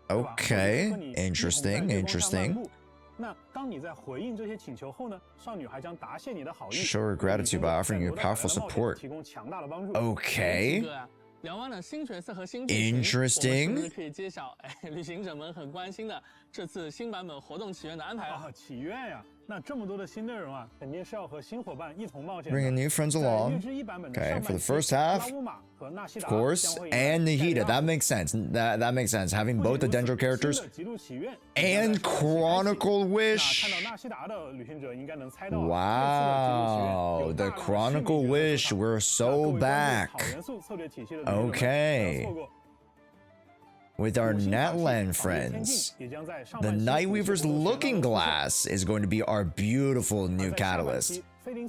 Okay, interesting. 那当你在回应这些请求后呢，少女还将答谢你的好意 ，show her gratitude by offering you powerful support. 提供强大的帮助。Okay. 聊完了新角色和新剧情， Interesting. 我们是不是可以揭晓旅行者们很关心的这次新版本活动起源的安排了？祈愿呀，那这么多的新内容啊，肯定是要和新伙伴一同冒险。 Bringing new friends along. Okay, for the first half, of course, and Nahida. That makes sense. That makes sense. Having both the Dendro characters and Chronicle Wish. Wow, the Chronicle Wish. We're so back. Okay. With our Natlan friends, the Nightweaver's Looking Glass is going to be our beautiful new catalyst.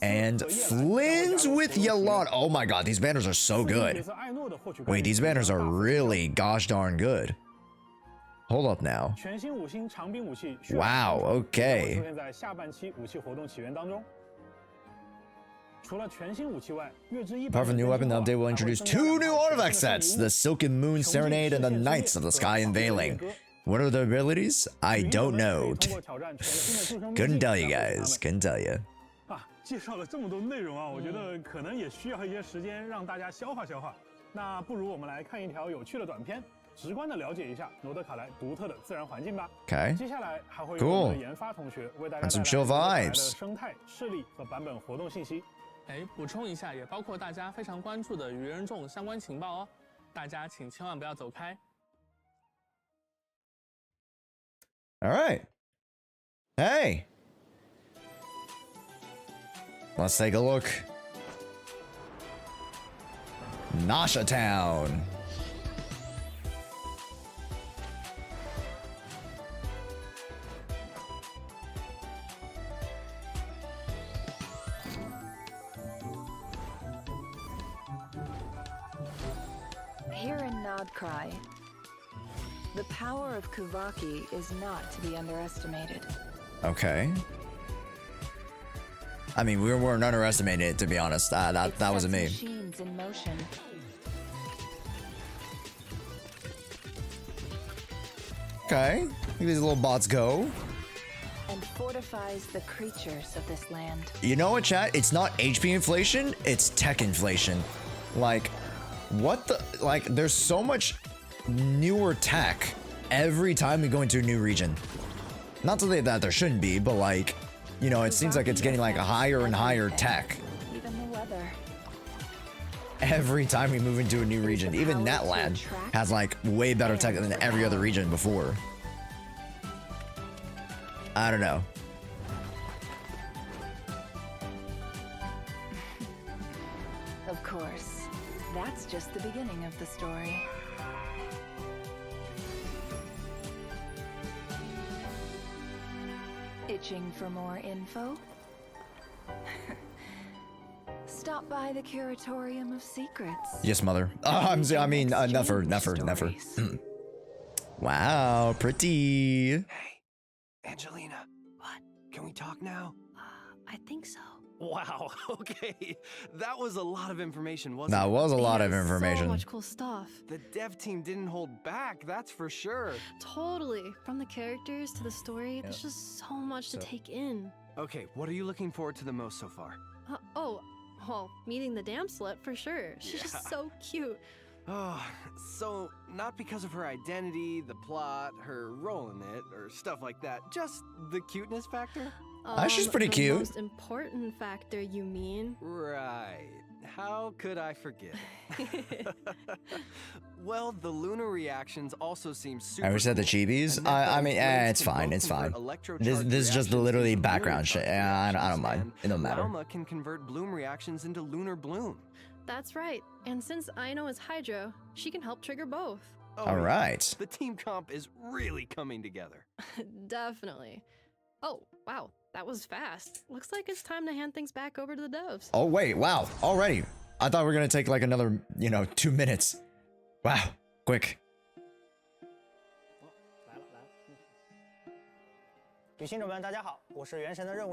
And Flynn's with Yalon. Oh my god, these banners are so good. Wait, these banners are really gosh darn good. Hold up now. Wow, okay. Apart from the new weapon, the update will introduce 2 new artifact sets, the Silken Moon Serenade and the Knights of the Sky Unveiling. What are the abilities? I don't know. Couldn't tell you guys, couldn't tell you. 介绍了这么多内容啊，我觉得可能也需要一些时间让大家消化消化。那不如我们来看一条有趣的短片，直观的了解一下罗德卡莱独特的自然环境吧。 Okay. 接下来还会有我们的研发同学为大家 And 带 some chill 来罗德卡莱的 vibes. 生态、势力和版本活动信息。哎，补充一下，也包括大家非常关注的愚人众相关情报哦，大家请千万不要走开。 All right. Hey. Let's take a look. Nasha Town. Here in Nod Krai, the power of Kuvaki is not to be underestimated. Okay. I mean, we weren't underestimating it, to be honest. That wasn't me. Machines in motion. Okay. Look at these little bots go. And fortifies the creatures of this land. You know what, chat? It's not HP inflation, it's tech inflation. Like, what the? Like, there's so much newer tech every time we go into a new region. Not to say that there shouldn't be, but like, you know, it seems like it's getting like a higher and higher tech. Even the weather. Every time we move into a new region. Even Natland has like way better tech than every other region before. I don't know. Of course, that's just the beginning of the story. Itching for more info? Stop by the Curatorium of Secrets. Yes, mother. I mean, never. Wow, pretty. Hey, Angelina. What? Can we talk now? I think so. Wow, okay. That was a lot of information, wasn't it? That was a lot of So information. much cool stuff. The dev team didn't hold back, that's for sure. Totally. From the characters to the story, there's just so much to take in. Okay, what are you looking forward to the most so far? Well, meeting the damn slut for sure. She's just so cute. Oh, so not because of her identity, the plot, her role in it, or stuff like that, just the cuteness factor? She's pretty the cute. Most important factor, you mean? Right. How could I forget? Well, the lunar reactions also seem super I wish said the cool. chibis. And I if mean, those it's can fine. both It's fine. convert This electrocharged is just the reactions literally into background lunar shit. Yeah, I don't reactions, mind. and It don't matter. Alma can convert bloom reactions into lunar bloom. That's right. And since Aino is Hydro, she can help trigger both. Oh, All yeah. right. The team comp is really coming together. Definitely. Oh, wow. That was fast. Looks like it's time to hand things back over to the devs. Oh wait, wow, already. I thought we were gonna take like another, 2 minutes. Wow, quick.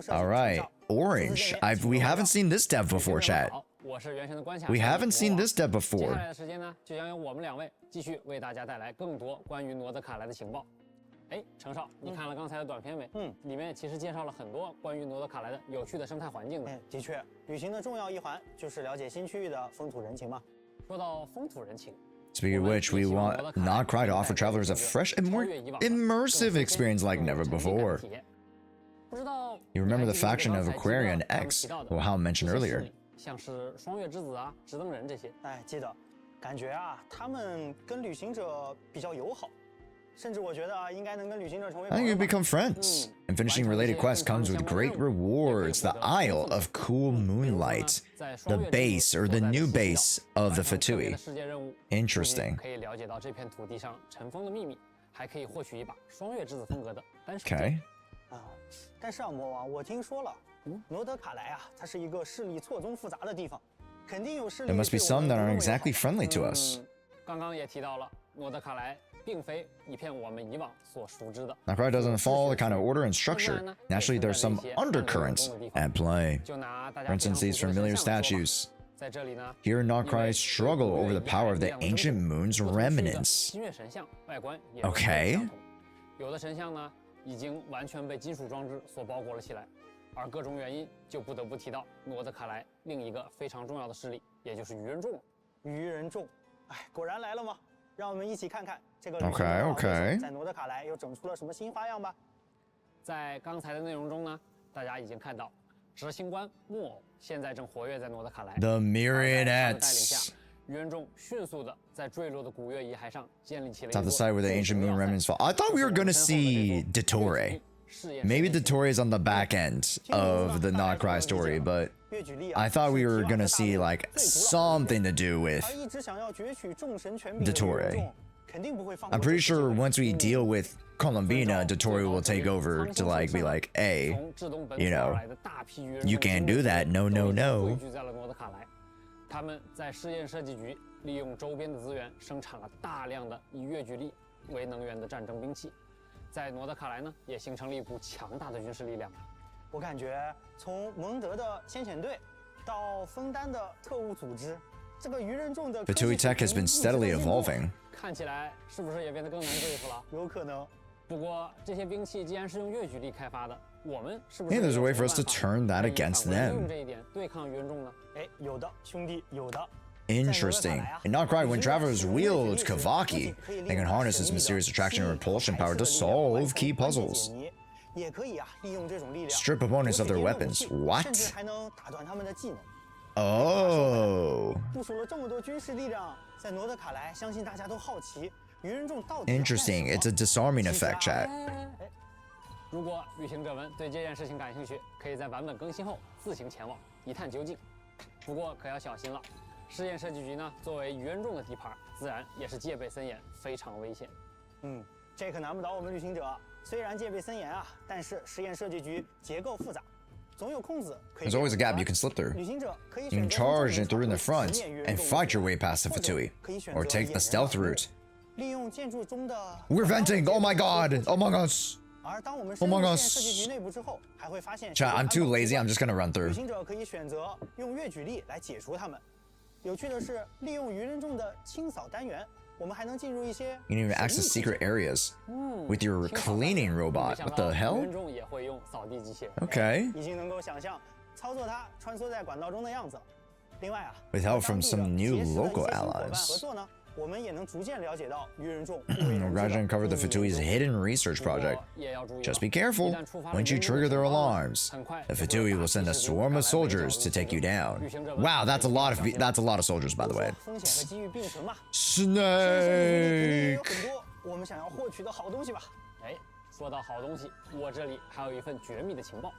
All right, Orange. We haven't seen this dev before, chat. We haven't seen this dev before. 哎，程少，你看了刚才的短片没？里面其实介绍了很多关于罗德卡莱的有趣的生态环境的。的确，旅行的重要一环就是了解新区域的风土人情嘛。说到风土人情， Speaking of which, we want Nod Krai to offer travelers a fresh and more immersive experience like never before. 不知道 You remember the faction of Aquarian X, who Hao mentioned earlier. 像是双月之子啊、直登人这些。哎，记得，感觉啊，他们跟旅行者比较友好。 甚至我觉得啊，应该能跟旅行者成为 I think you become friends. And finishing related quests comes with great rewards. The Isle of Cool Moonlight. The base, or the new base, of the Fatui. Interesting. 可以了解到这片土地上尘封的秘密，还可以获取一把双月之子风格的单手剑。 Okay. 啊，但是啊，魔王，我听说了，罗德卡莱啊，它是一个势力错综复杂的地方，肯定有势力。 There must be some that aren't exactly friendly to us. 刚刚也提到了，罗德卡莱 并非一片我们以往所熟知的。 Nod Krai doesn't follow the kind of order and structure. Naturally, there's some undercurrents at play. For instance, these familiar statues. 在这里呢， Here, Nod Krai struggle over the power of the ancient moon's remnants. 新月神像外观也 Okay. 有的神像呢，已经完全被金属装置所包裹了起来，而各种原因就不得不提到罗德卡莱另一个非常重要的势力，也就是愚人众。愚人众，哎，果然来了吗？让我们一起看看这个 OK 在诺德卡莱又整出了什么新花样吧。在刚才的内容中呢，大家已经看到，执行官木偶现在正活跃在诺德卡莱。The Marionettes。 It's at the site where the ancient moon remnants fall. I thought we were gonna see Dottore. Maybe Dottore is on the back end of the Nod Krai story, but I thought we were gonna see like something to do with Dottore. I'm pretty sure once we deal with Columbina, Dottore will take over to like be like, hey, you know, you can't do that. No, no, no. 他们在试验设计局利用周边的资源，生产了大量的以月距离为能源的战争兵器，在诺德卡莱呢，也形成了一股强大的军事力量。我感觉从蒙德的先遣队到枫丹的特务组织，这个鱼人众的 Fatui tech has been steadily evolving. 看起来是不是也变得更难对付了？有可能。不过这些兵器既然是用月距离开发的，我们是不是 Hey, there's a way for us to turn that against them. 用这一点对抗鱼人众呢？哎，有的，兄弟，有的。 Interesting. In Nod Krai, when travelers wield Kavaki, they can harness its mysterious attraction and repulsion power to solve key puzzles. Strip opponents of their weapons. What? Oh. Interesting. It's a disarming effect, chat. 如果旅行者们对这件事情感兴趣，可以在版本更新后自行前往一探究竟。不过可要小心了。 试验设计局呢，作为鱼人众的地盘，自然也是戒备森严，非常危险。这可难不倒我们旅行者。虽然戒备森严啊，但是实验设计局结构复杂，总有空子可以。 There's always a gap you can slip through. You can charge it through in the front and fight your way past the Fatui, or take the stealth route. 利用建筑中的 We're venting. Oh my god. Among us. 而当我们深入实验设计局内部之后，还会发现 Chat, I'm too lazy. I'm just gonna run through. 旅行者可以选择用月举力来解除它们。 有趣的是，利用鱼人众的清扫单元，我们还能进入一些 You can even access secret areas with your cleaning robot. What the hell? 鱼人众也会用扫地机器人。Okay. 已经能够想象操作它穿梭在管道中的样子。另外啊 With help from some new local 合 allies. 作呢，我们也能逐渐了解到鱼人众。We'll gradually uncover the Fatui's hidden research project. Just be careful. Once you trigger their alarms, the Fatui will send a swarm of soldiers to take you down. Wow, that's a lot of soldiers, by the way. 风险和机遇并存嘛。 Snake. 有很多我们想要获取的好东西吧。哎，说到好东西，我这里还有一份绝密的情报。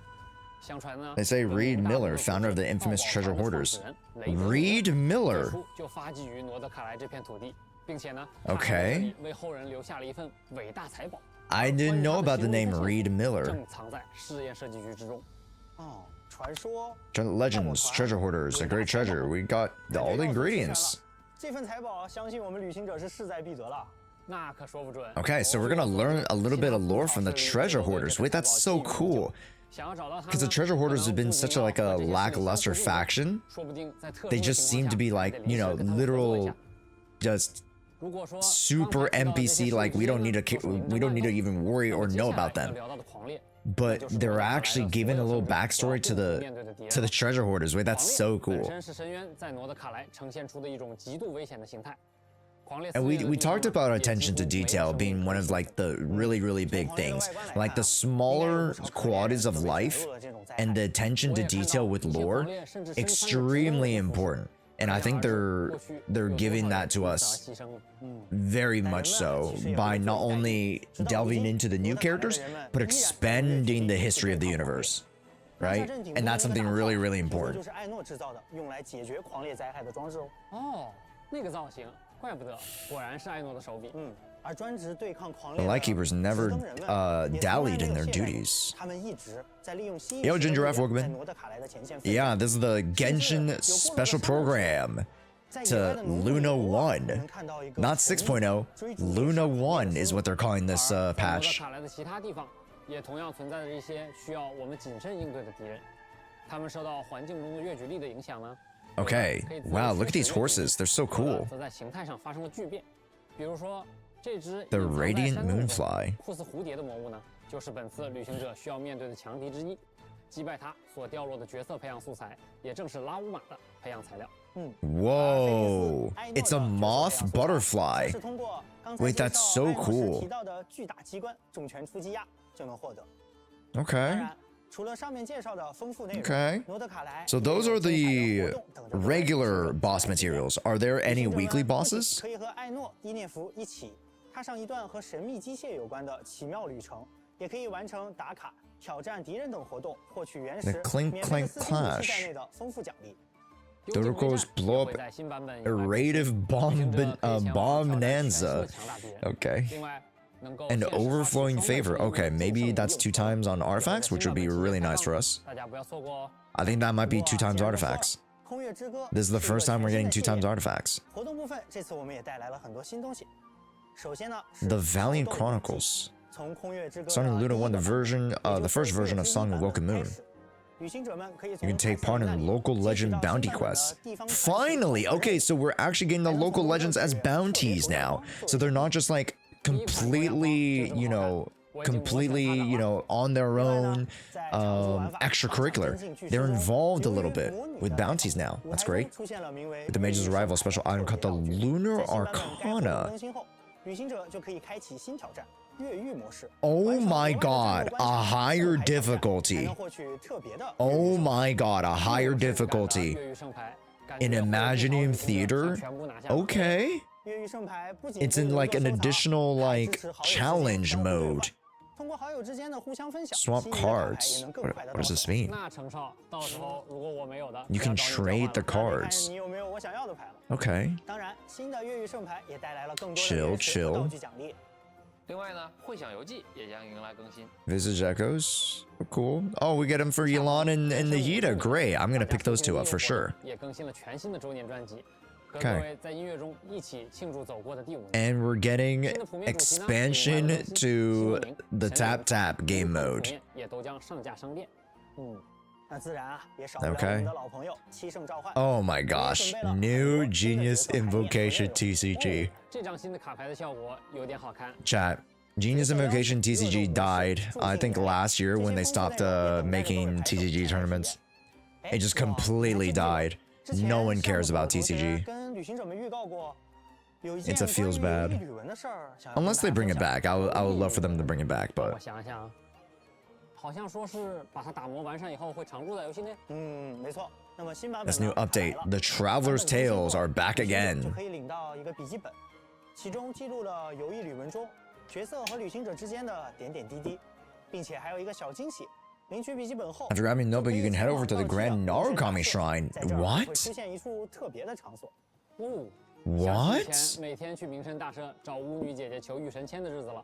相传呢 They say Reed Miller, founder of the infamous treasure hoarders. Reed Miller. 就发迹于诺德卡莱这片土地，并且呢 Okay. 为后人留下了一份伟大财宝。 I didn't know about the name Reed Miller. 正藏在试验设计局之中。哦，传说。 Legends, treasure hoarders, a great treasure. We got all the ingredients. 这份财宝，相信我们旅行者是势在必得了。那可说不准。 Okay, so we're gonna learn a little bit of lore from the treasure hoarders. Wait, that's so cool. Because the treasure hoarders have been such a lackluster faction. They just seem to be like, you know, literal, just super NPC. Like we don't need to even worry or know about them. But they're actually giving a little backstory to the treasure hoarders. Wait, that's so cool. And we talked about attention to detail being one of like the really big things, like the smaller qualities of life and the attention to detail with lore, extremely important. And I think they're giving that to us very much so by not only delving into the new characters, but expanding the history of the universe. Right? And that's something really important. 那个造型，怪不得，果然是艾诺的手笔。而专职对抗狂 The 猎 Lightkeepers never dallied in their duties. Yo, Ginger F, welcome in. Yeah, this is the Genshin special program to Luna 1. Not 6.0. Luna 1 is what they're calling this patch. 卡莱的其他地方也同样存在着一些需要我们谨慎应对的敌人，他们受到环境中的越举力的影响呢。 Okay, wow, look at these horses. They're so cool. 则在形态上发生了巨变，比如说这只 The Radiant Moonfly. 酷似蝴蝶的魔物呢，就是本次旅行者需要面对的强敌之一。击败它所掉落的角色培养素材，也正是拉乌玛的培养材料。Whoa, it's a moth butterfly. 是通过刚才 Wait, 介 that's 绍 so 艾诺斯 cool. 提到的巨大机关重拳出击压就能获得。当 Okay. 然，除了上面介绍的丰富内容 Okay. 诺德卡莱 So those are the regular boss materials. Are there any weekly bosses? 可以和艾诺、伊涅弗一起踏上一段和神秘机械有关的奇妙旅程，也可以完成打卡、挑战敌人等活动，获取原石、 The clink 免费的 clank 四星武器 clash. 在内的丰富奖励。 Dorko's blow up a rate of bonanza. Okay. And overflowing favor. Okay, maybe that's 2 times on artifacts, which would be really nice for us. I think that might be 2 times artifacts. This is the first time we're getting 2 times artifacts. 活动部分，这次我们也带来了很多新东西。首先呢， The Valiant Chronicles. 从空月之歌 Song of Luna won the first version of Song of Welcome Moon. 旅行者们可以 You can take part in local legend bounty quests. Finally! Okay, so we're actually getting the local legends as bounties now. So they're not just like completely, on their own extracurricular. They're involved a little bit with bounties now. That's great. With the Mage's arrival, a special item called the Lunar Arcana. 旅行者就可以开启新挑战越狱模式。 Oh my god, a higher difficulty. Oh my god, a higher difficulty. In Imagineum Theater? Okay. It's in like an additional like challenge mode. Swap cards. What does this mean? You can trade the cards. Okay. Chill, chill. Visage Echoes. Cool. Oh, we get them for Yelan and Nahida. Great. I'm gonna pick those 2 up for sure. Okay. And we're getting expansion to the Tap Tap game mode. Okay. Oh my gosh. New Genius Invocation TCG. Chat. Genius Invocation TCG died, I think last year when they stopped making TCG tournaments. It just completely died. No one cares about TCG. It feels bad. Unless they bring it back. I would love for them to bring it back, but... 好像说是把它打磨完善以后会常驻在游戏内。没错。那么新版本 This new update, the Traveler's Tales are back again. 就可以领到一个笔记本，其中记录了游艺旅文中角色和旅行者之间的点点滴滴，并且还有一个小惊喜。领取笔记本后 After grabbing Nobu, you can head over to the Grand Narukami Shrine. 会 What? 出现一处特别的场所。What? 每天去名神大社找巫女姐姐求御神签的日子了。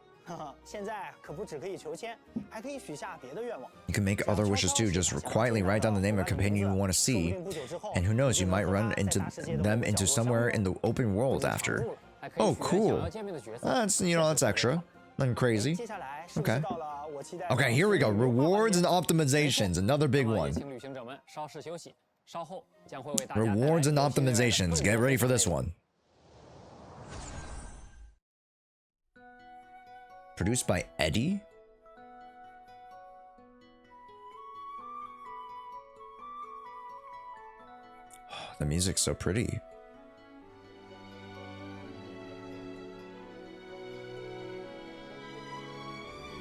现在可不只可以求签，还可以许下别的愿望。 You can make other wishes too. Just quietly write down the name of a companion you want to see. And who knows, you might run into them into somewhere in the open world after. Oh, cool. That's, that's extra. Nothing crazy. Okay. Okay, here we go. Rewards and optimizations. Another big one. Rewards and optimizations. Get ready for this one. Produced by Eddie? The music's so pretty.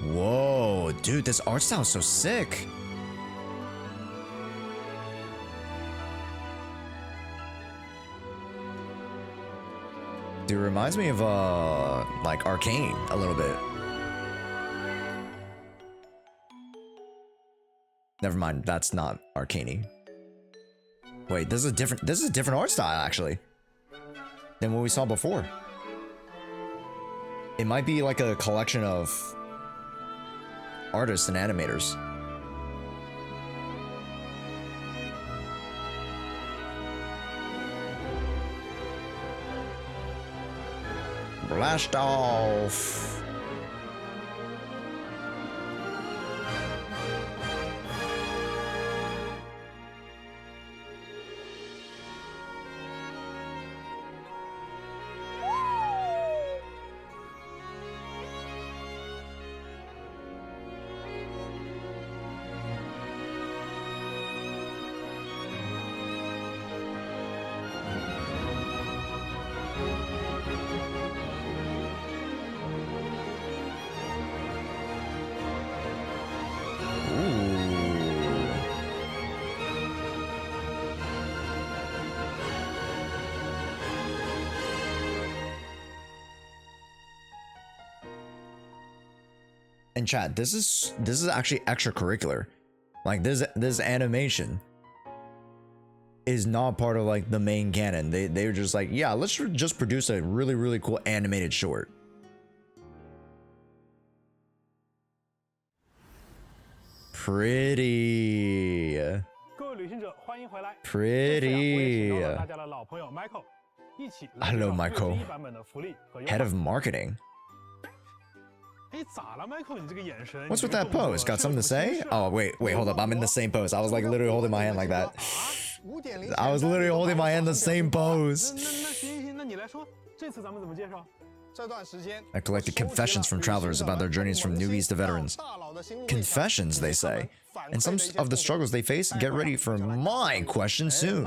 Whoa, dude, this art style is so sick. Dude, it reminds me of, like, Arcane a little bit. Never mind, that's not Arcane. Wait, this is a different art style, actually, than what we saw before. It might be like a collection of artists and animators. Blast off! And chat, this is actually extracurricular. Like this animation is not part of like the main canon. They're just like, yeah, let's just produce a really cool animated short. Pretty. Pretty. Hello, Michael. Head of marketing. What's with that pose? Got something to say? Oh, wait, hold up. I'm in the same pose. I was like literally holding my hand like that. I was literally holding my hand the same pose. I collected confessions from travelers about their journeys from newbies to veterans. Confessions, they say. And some of the struggles they face. Get ready for my question soon.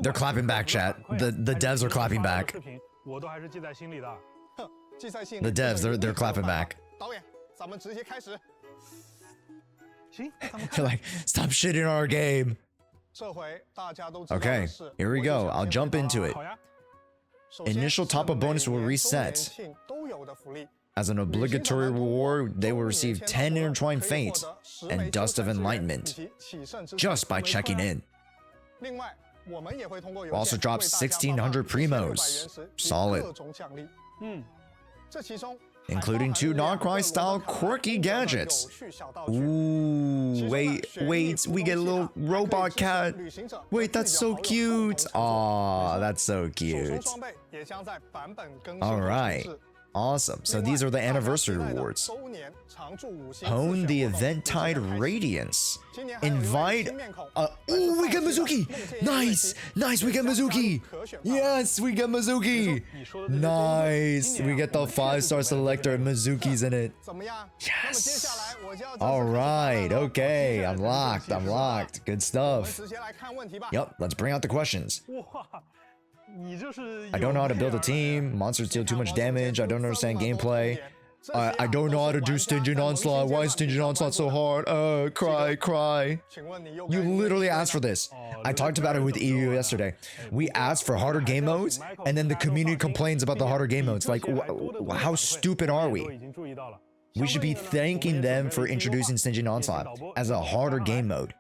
They're clapping back, chat. The devs are clapping back. The devs, they're clapping back. They're like, stop shitting on our game. Okay, here we go. I'll jump into it. Initial top-up bonus will reset. As an obligatory reward, they will receive 10 intertwined fates and dust of enlightenment just by checking in. We'll also drop 1,600 primos. Solid. Including 2 Nod Krai style quirky gadgets. Ooh, wait, we get a little robot cat. Wait, that's so cute. Aw, that's so cute. All right. Awesome. So these are the anniversary rewards. Hone the Eventide Radiance. Invite. Oh, we get Mizuki. Nice. We get Mizuki. Yes, we get Mizuki. Nice. We get the 5-star selector and Mizuki's in it. Yes. All right. Okay. I'm locked. Good stuff. Yep. Let's bring out the questions. I don't know how to build a team. Monsters deal too much damage. I don't understand gameplay. I don't know how to do Stinging Onslaught. Why is Stinging Onslaught so hard? Cry. You literally asked for this. I talked about it with EU yesterday. We asked for harder game modes, and then the community complains about the harder game modes. Like, how stupid are we? We should be thanking them for introducing Stinging Onslaught as a harder game mode.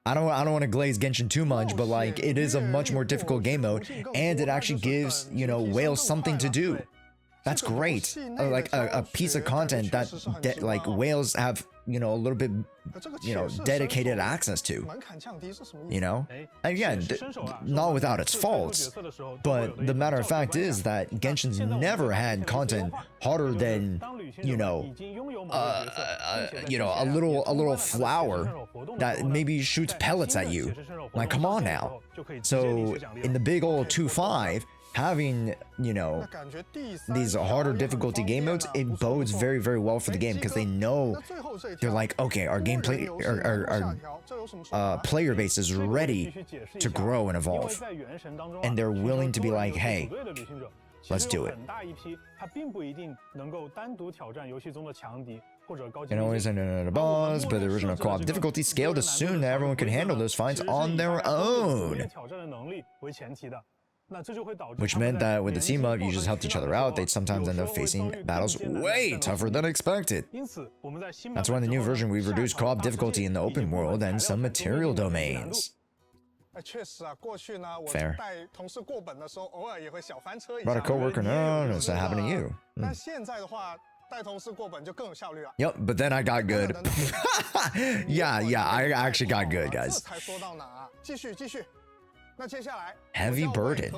I don't want to glaze Genshin too much, but like it is a much more difficult game mode, and it actually gives, you know, whales something to do. That's great. Like a piece of content that like whales have, you know, a little bit, you know, dedicated access to. You know, again, not without its faults, but the matter of fact is that Genshin's never had content harder than, you know, a little flower that maybe shoots pellets at you. Like, come on now. So in the big old 2.5, having, you know, these harder difficulty game modes, it bodes very well for the game, because they know, they're like, okay, our gameplay, our player base is ready to grow and evolve, and they're willing to be like, hey, let's do it. And always another boss, but the original co-op difficulty scaled to soon that everyone could handle those fights on their own. Which meant that with the team up, you just helped each other out. They'd sometimes end up facing battles way tougher than expected. That's why in the new version we've reduced co-op difficulty in the open world and some material domains. Fair. Brought a co-worker, no, it's not happening to you. Yep, but then I got good. yeah, I actually got good, guys. Heavy burden.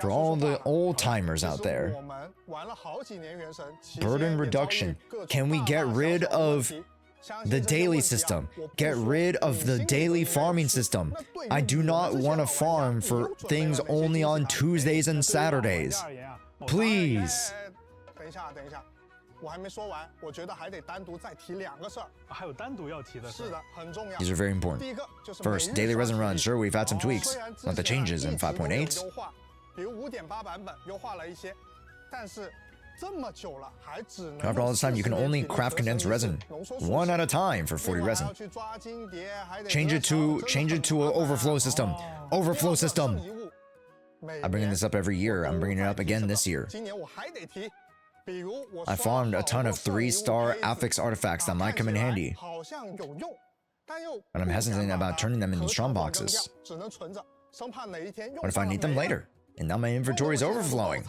For all the old timers out there. Burden reduction. Can we get rid of the daily system? Get rid of the daily farming system. I do not want to farm for things only on Tuesdays and Saturdays. Please. These are very important. First, daily resin runs. Sure, we've had some tweaks, like the changes in 5.8. After all this time, you can only craft condensed resin one at a time for 40 resin. Change it to an overflow system. Overflow system. I'm bringing this up every year. I'm bringing it up again this year. I found a ton of 3-star affix artifacts that might come in handy. But I'm hesitant about turning them into strong boxes. What if I need them later? And now my inventory is overflowing.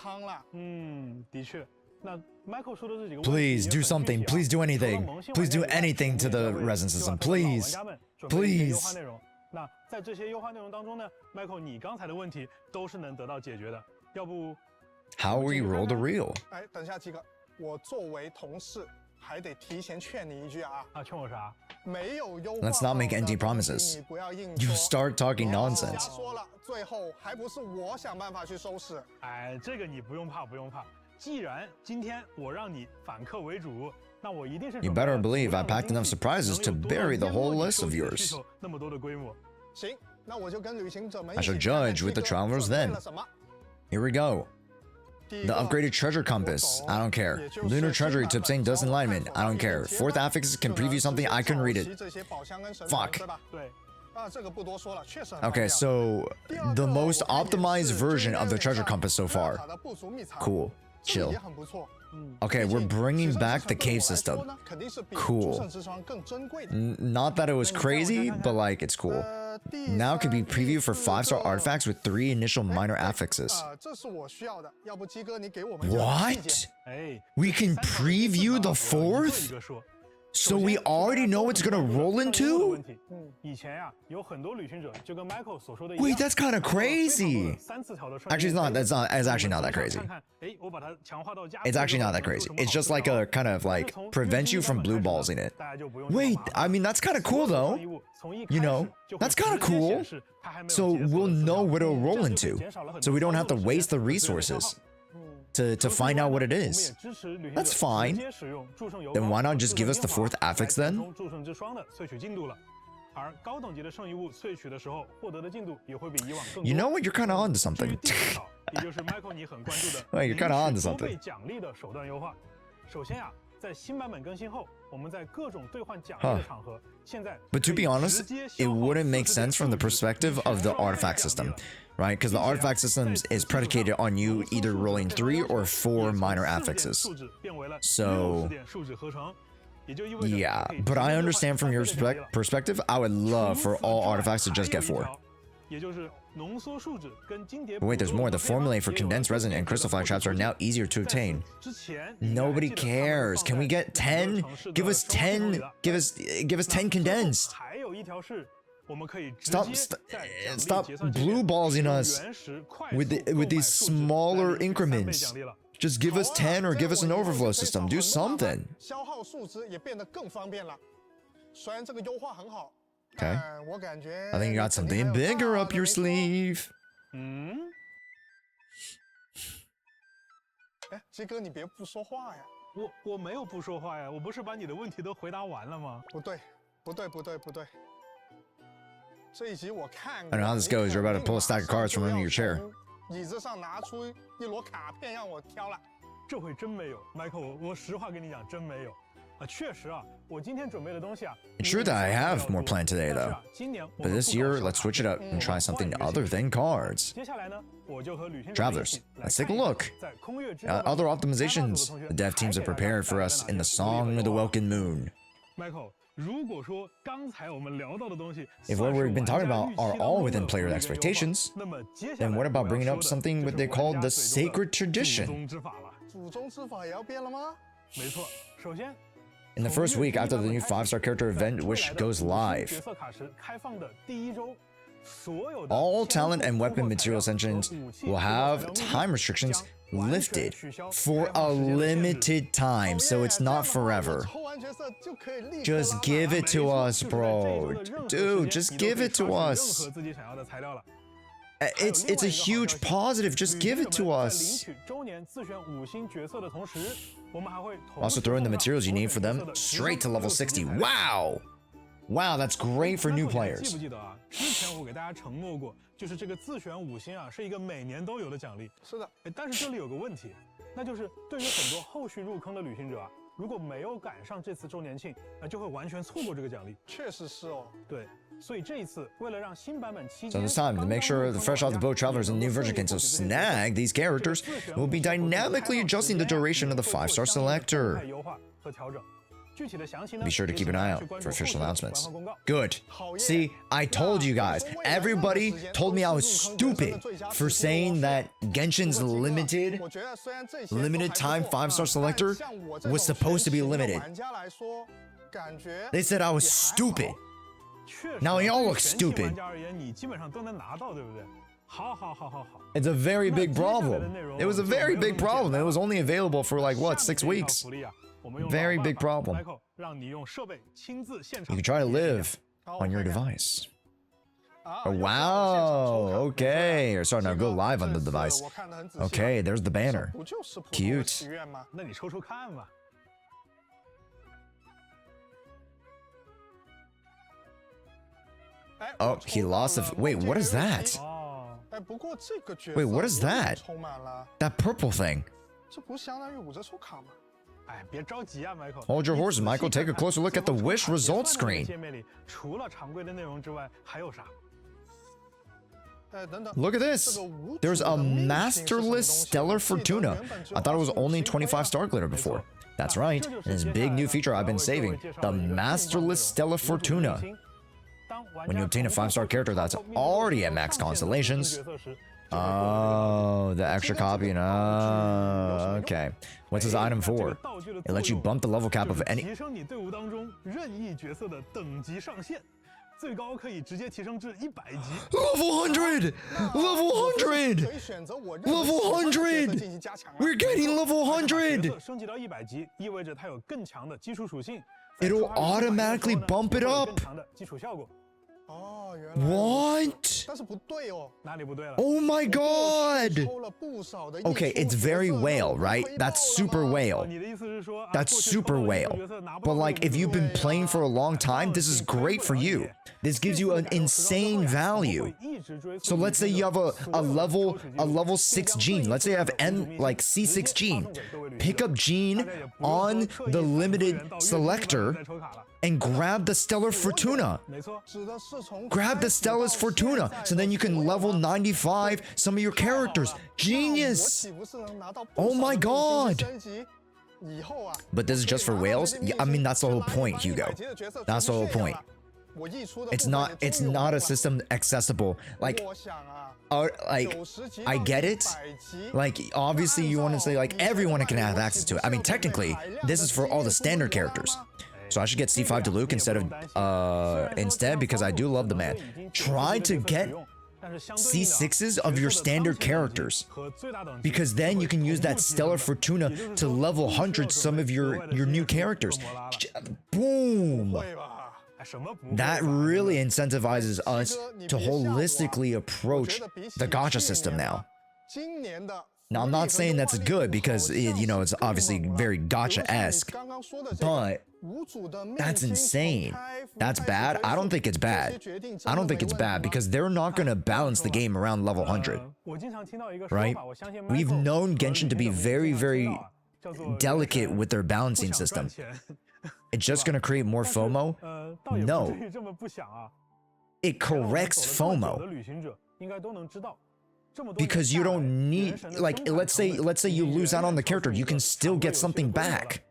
Please do something. Please do anything. Please do anything to the resin system. Please. Please. 那在这些优化内容当中呢 ，Michael， 你刚才的问题都是能得到解决的。要不 How we roll the reel? 哎，等下几个，我作为同事还得提前劝你一句啊。啊，劝我啥？没有优化。Let's not make empty promises. You start talking nonsense. 说了，最后还不是我想办法去收拾。哎，这个你不用怕，不用怕。既然今天我让你反客为主。 You better believe I packed enough surprises to bury the whole list of yours. I shall judge with the travelers then. Here we go. The upgraded treasure compass. I don't care. Lunar treasury to obtain dust enlightenment. I don't care. 4th affix can preview something. I couldn't read it. Fuck. Okay, so the most optimized version of the treasure compass so far. Cool. Chill. Okay, we're bringing back the cave system. Cool. Not that it was crazy, but like, it's cool. Now it can be previewed for 5-star artifacts with 3 initial minor affixes. What? We can preview the 4th? So we already know what's gonna roll into? Wait, that's kind of crazy. Actually, it's not. It's actually not that crazy. It's actually not that crazy. It's just like a kind of like prevents you from blue balls in it. Wait, I mean that's kind of cool though. You know, that's kind of cool. So we'll know what it'll roll into, so we don't have to waste the resources to find out what it is. That's fine. Then why not just give us the 4th affix then? You know what? You're kind of onto something. Well, you're kind of onto something. But to be honest, it wouldn't make sense from the perspective of the artifact system, right? Because the artifact system is predicated on you either rolling 3 or 4 minor affixes. So, yeah, but I understand from your perspective, I would love for all artifacts to just get 4. But wait, there's more. The formulae for condensed resin and crystal fire traps are now easier to obtain. Nobody cares. Can we get 10? Give us 10. Give us 10 condensed. Stop blue ballsing us with these smaller increments. Just give us 10 or give us an overflow system. Do something. Okay. I think you got something bigger up your sleeve. 哎，鸡哥，你别不说话呀！我没有不说话呀，我不是把你的问题都回答完了吗？不对。这一集我看过。 I don't know how this goes. You're about to pull a stack of cards from under your chair. 椅子上拿出一摞卡片让我挑了。这回真没有 ，Michael， 我实话跟你讲，真没有。 确实啊，我今天准备的东西啊。It's true that I have more planned today, though. But this year, let's switch it up and try something other than cards. Travelers, let's take a look at other optimizations the dev teams have prepared for us in the Song of the Welkin Moon. If what we've been talking about are all within player expectations, then what about bringing up something what they call the sacred tradition? In the first week after the new 5-star character event Wish goes live, all talent and weapon materials engines will have time restrictions lifted for a limited time, so it's not forever. Just give it to us, bro. Dude, just give it to us. It's a huge positive. Just give it to us. Also throw in the materials you need for them straight to level 60. Wow! Wow, that's great for new players. 之前我给大家承诺过，就是这个自选5星啊，是一个每年都有的奖励。是的，但是这里有个问题，那就是对于很多后续入坑的旅行者啊，如果没有赶上这次周年庆，就会完全错过这个奖励。确实是哦。对， So this time, to make sure the fresh off the boat travelers in the new version can still snag these characters, we'll be dynamically adjusting the duration of the 5-star selector. Be sure to keep an eye out for official announcements. Good. See, I told you guys. Everybody told me I was stupid for saying that Genshin's limited time 5-star selector was supposed to be limited. They said I was stupid. Now y'all look stupid. It's a very big problem. It was a very big problem. It was only available for like, what, 6 weeks? Very big problem. You can try to live on your device. Oh, wow. Okay. Or sorry, now go live on the device. Okay, there's the banner. Cute. Oh, he lost a... Wait, what is that? Wait, what is that? That purple thing. Hold your horses, Michael. Take a closer look at the Wish results screen. Look at this. There's a Masterless Stellar Fortuna. I thought it was only 25-star glitter before. That's right. And this big new feature I've been saving. The Masterless Stellar Fortuna. When you obtain a 5-star character that's already at max constellations. Oh, the extra copy. Okay. What's this item for? It lets you bump the level cap of any... Level 100! Level 100! Level 100! We're getting level 100! It'll automatically bump it up! What? Oh my god! Okay, it's very whale, right? That's super whale. That's super whale. But like, if you've been playing for a long time, this is great for you. This gives you an insane value. So let's say you have a level 6 gene. Let's say you have C6 gene. Pick up gene on the limited selector and grab the Stellar Fortuna. Grab the Stellar's Fortuna, so then you can level 95 some of your characters. Genius! Oh my god! But this is just for whales? Yeah, I mean, that's the whole point, Hugo. That's the whole point. It's not a system accessible. Like, I get it. Like, obviously you want to say, like, everyone can have access to it. I mean, technically, this is for all the standard characters. So I should get C5 to Luke instead because I do love the man. Try to get C6s of your standard characters, because then you can use that Stellar Fortuna to level 100 some of your new characters. Boom! That really incentivizes us to holistically approach the gacha system now. Now, I'm not saying that's good because, it's obviously very gacha-esque, but that's insane. That's bad? I don't think it's bad. I don't think it's bad because they're not going to balance the game around level 100, right? We've known Genshin to be very, very delicate with their balancing system. It's just going to create more FOMO? No. It corrects FOMO. Because you don't need, like, let's say you lose out on the character, you can still get something back.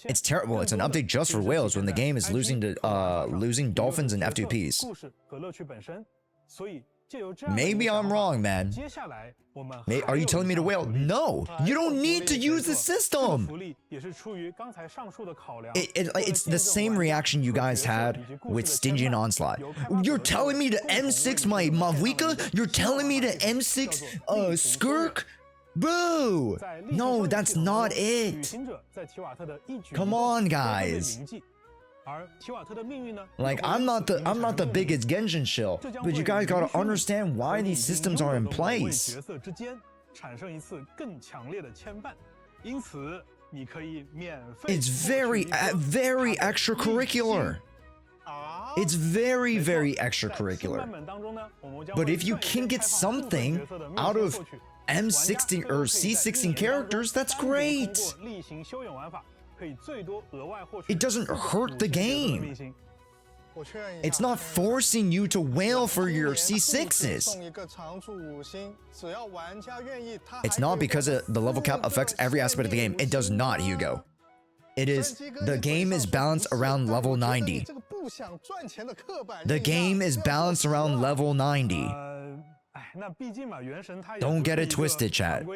It's terrible. It's an update just for whales when the game is losing dolphins and F2Ps. Maybe I'm wrong, man. Are you telling me to whale? No, you don't need to use the system. It's the same reaction you guys had with Stingy and Onslaught. You're telling me to M6 my Mavuika? You're telling me to M6 Skirk? Boo! No, that's not it. Come on, guys. Like, I'm not the biggest Genshin shill, but you guys gotta understand why these systems are in place. It's very extracurricular. It's very, very extracurricular. But if you can get something out of M16 or C16 characters, that's great. It doesn't hurt the game. It's not forcing you to wail for your C6s. It's not because the level cap affects every aspect of the game. It does not, Hugo. It is, the game is balanced around level 90. The game is balanced around level 90. Don't get it twisted, chat.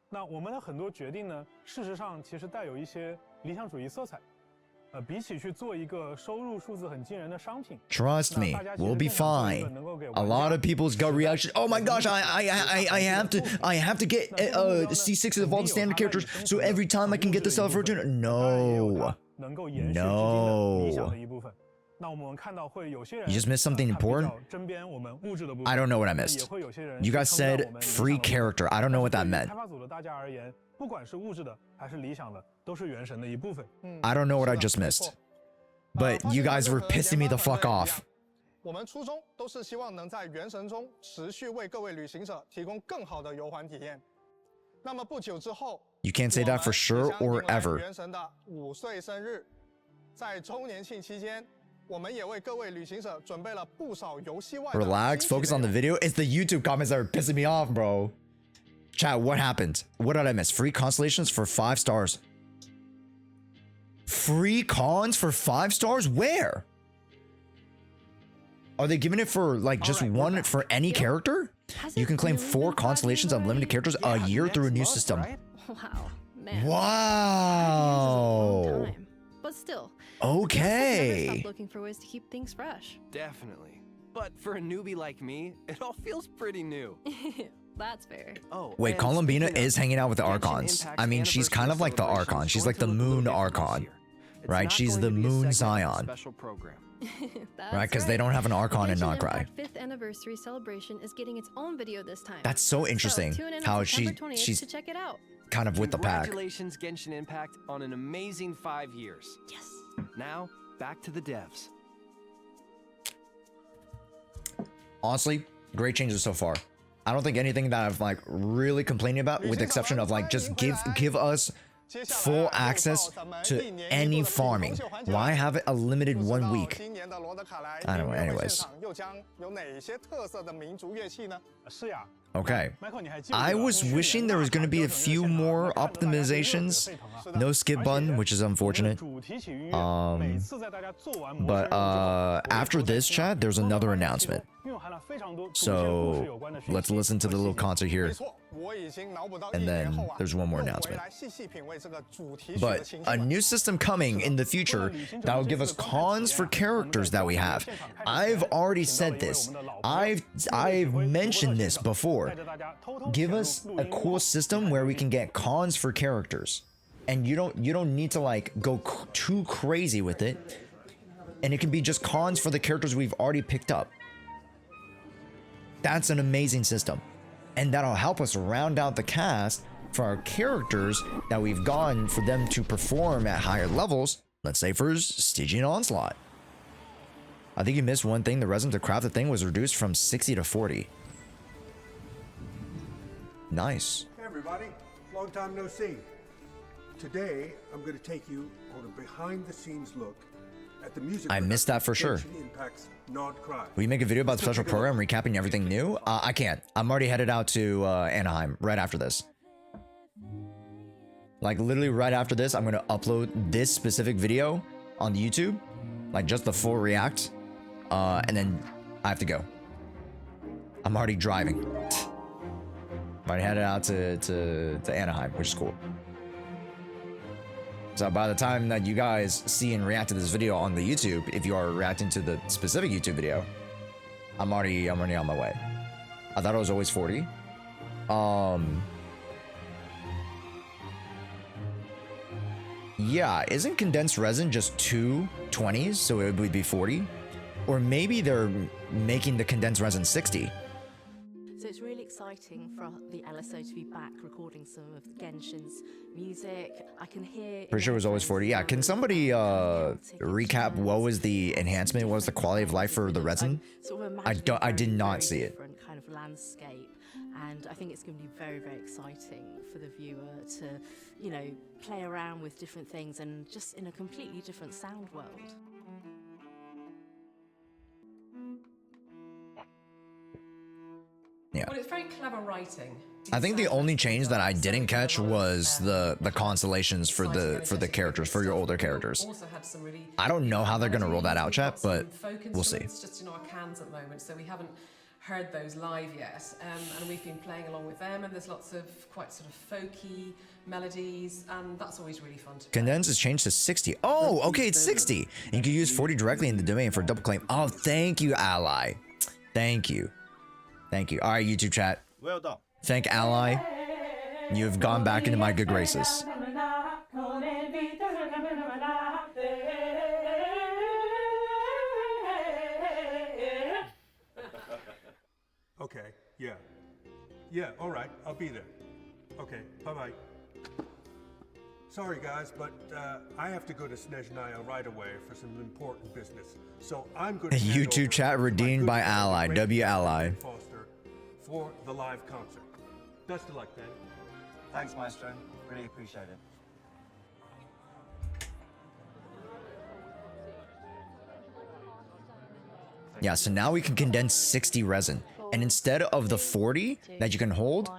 那我们的很多决定呢，事实上其实带有一些理想主义色彩。比起去做一个收入数字很惊人的商品 Trust me, we'll be fine. A lot of people's gut reaction. Oh my gosh, I have to get C6 of all the standard characters, so every time I can get the self-return. No. No. You just missed something important? I don't know what I missed. You guys said free character. I don't know what that meant. I don't know what I just missed. But you guys were pissing me the fuck off. 我们初衷都是希望能在原神中持续为各位旅行者提供更好的游玩体验。那么不久之后 You can't say that for sure or ever. 原神的5岁生日，在周年庆期间，我们也为各位旅行者准备了不少游戏外的 Relax, focus on the video. It's the YouTube comments that are pissing me off, bro. Chat, what happened? What did I miss? Free constellations for 5 stars. Free cons for 5 stars? Where? Are they giving it for like just one for any character? You can claim 4 constellations of limited characters a year through a new system. Wow, man. Wow. But still. Okay. Stop looking for ways to keep things fresh. Definitely. But for a newbie like me, it all feels pretty new. That's fair. Oh, wait, Columbina is hanging out with the Archons. I mean, she's kind of like the Archon. She's like the Moon Archon, right? She's the Moon Zion, right? Because they don't have an Archon in Nod Krai. 5th anniversary celebration is getting its own video this time. That's so interesting. How she's to check it out. Kind of with the pack. Congratulations, Genshin Impact, on an amazing 5 years. Yes. Now, back to the devs. Honestly, great changes so far. I don't think anything that I've like really complaining about, with the exception of like just give us full access to any farming. Why have it a limited 1 week? I don't know, anyways. Okay. I was wishing there was going to be a few more optimizations. No skip button, which is unfortunate. But after this chat, there's another announcement. So let's listen to the little concert here. And then there's one more announcement. But a new system coming in the future that will give us cons for characters that we have. I've already said this. I've mentioned this before. Give us a cool system where we can get cons for characters. And you don't need to like go too crazy with it. And it can be just cons for the characters we've already picked up. That's an amazing system. And that'll help us round out the cast for our characters that we've gotten for them to perform at higher levels. Let's say for Stygian Onslaught. I think you missed one thing. The resin to craft the thing was reduced from 60 to 40. Nice. Hey everybody, long time no see. Today, I'm going to take you on a behind-the-scenes look at the music. I missed that for sure. Nod Krai. Will you make a video about the special program recapping everything new? I can't. I'm already headed out to Anaheim right after this. Like literally right after this, I'm going to upload this specific video on the YouTube. Like just the full react. And then I have to go. I'm already driving. I'm already headed out to Anaheim, which is cool. So by the time that you guys see and react to this video on the YouTube, if you are reacting to the specific YouTube video, I'm already on my way. I thought it was always 40. Yeah, isn't condensed resin just 2 20s, so it would be 40? Or maybe they're making the condensed resin 60. So it's really exciting for the LSO to be back recording some of Genshin's music. I can hear... Pretty sure it was always 40. Yeah, can somebody recap what was the enhancement? What was the quality of life for the resin? I did not see it. Kind of landscape. And I think it's going to be very, very exciting for the viewer to, you know, play around with different things and just in a completely different sound world. Yeah. Well, it's very clever writing. I think the only change that I didn't catch was the constellations for the characters, for your older characters. I don't know how they're gonna roll that out, chat, but we'll see. It's just in our cans at the moment, so we haven't heard those live yet, and we've been playing along with them, and there's lots of quite sort of folky melodies, and that's always really fun to play. Condense is changed to 60. Oh, okay, it's 60. And you can use 40 directly in the domain for double claim. Oh, thank you, Ally. Thank you. Thank you. All right, YouTube chat. Well done. Thank Ally. You have gone back into my good graces. Okay, yeah. Yeah, all right, I'll be there. Okay, bye-bye. Sorry, guys, but I have to go to Snezhnaya right away for some important business. So I'm going to YouTube chat redeemed by Ally. W Ally. Foster for the live concert. Best of luck, Dan. Thanks, Maestro. Really appreciate it. Yeah, so now we can condense 60 resin. And instead of the 40 that you can hold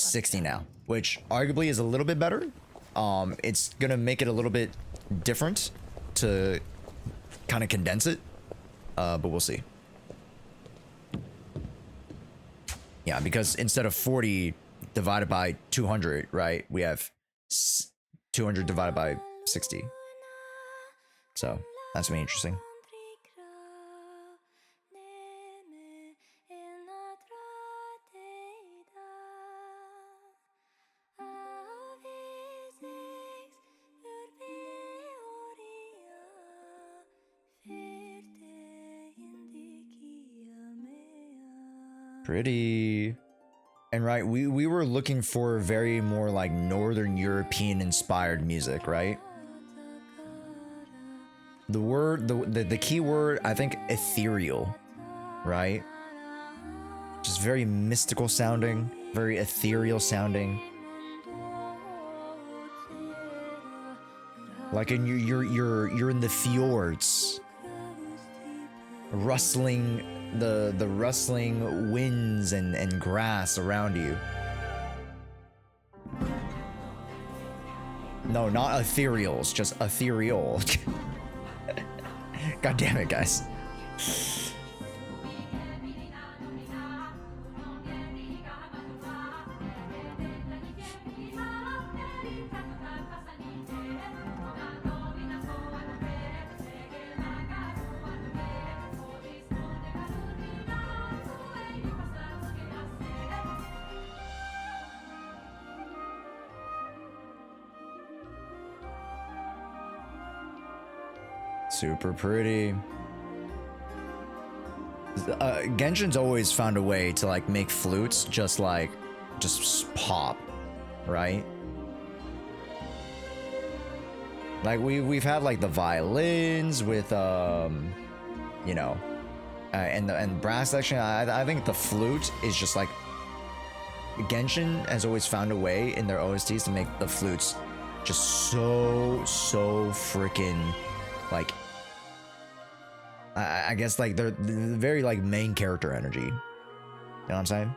60 now, which arguably is a little bit better. It's gonna make it a little bit different to kind of condense it, but we'll see. Yeah, because instead of 40 divided by 200, right, we have 200 divided by 60. So that's gonna be interesting. Pretty. And right, we were looking for very more like Northern European inspired music, right? The word, the key word, I think ethereal, right? Just very mystical sounding, very ethereal sounding. Like in you're in the fjords, rustling the rustling winds and grass around you. No, not ethereals, just ethereal. God damn it, guys. Super pretty. Genshin's always found a way to like make flutes just pop, right? Like we've had like the violins with you know, and brass section. I think the flute is just like Genshin has always found a way in their OSTs to make the flutes just so freaking like I guess like they're very like main character energy. You know what I'm saying?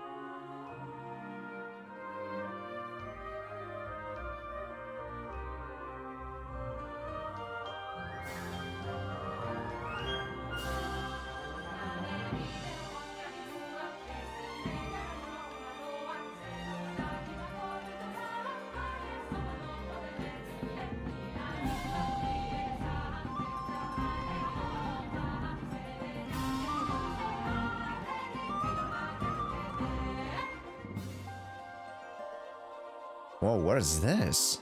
Whoa, what is this?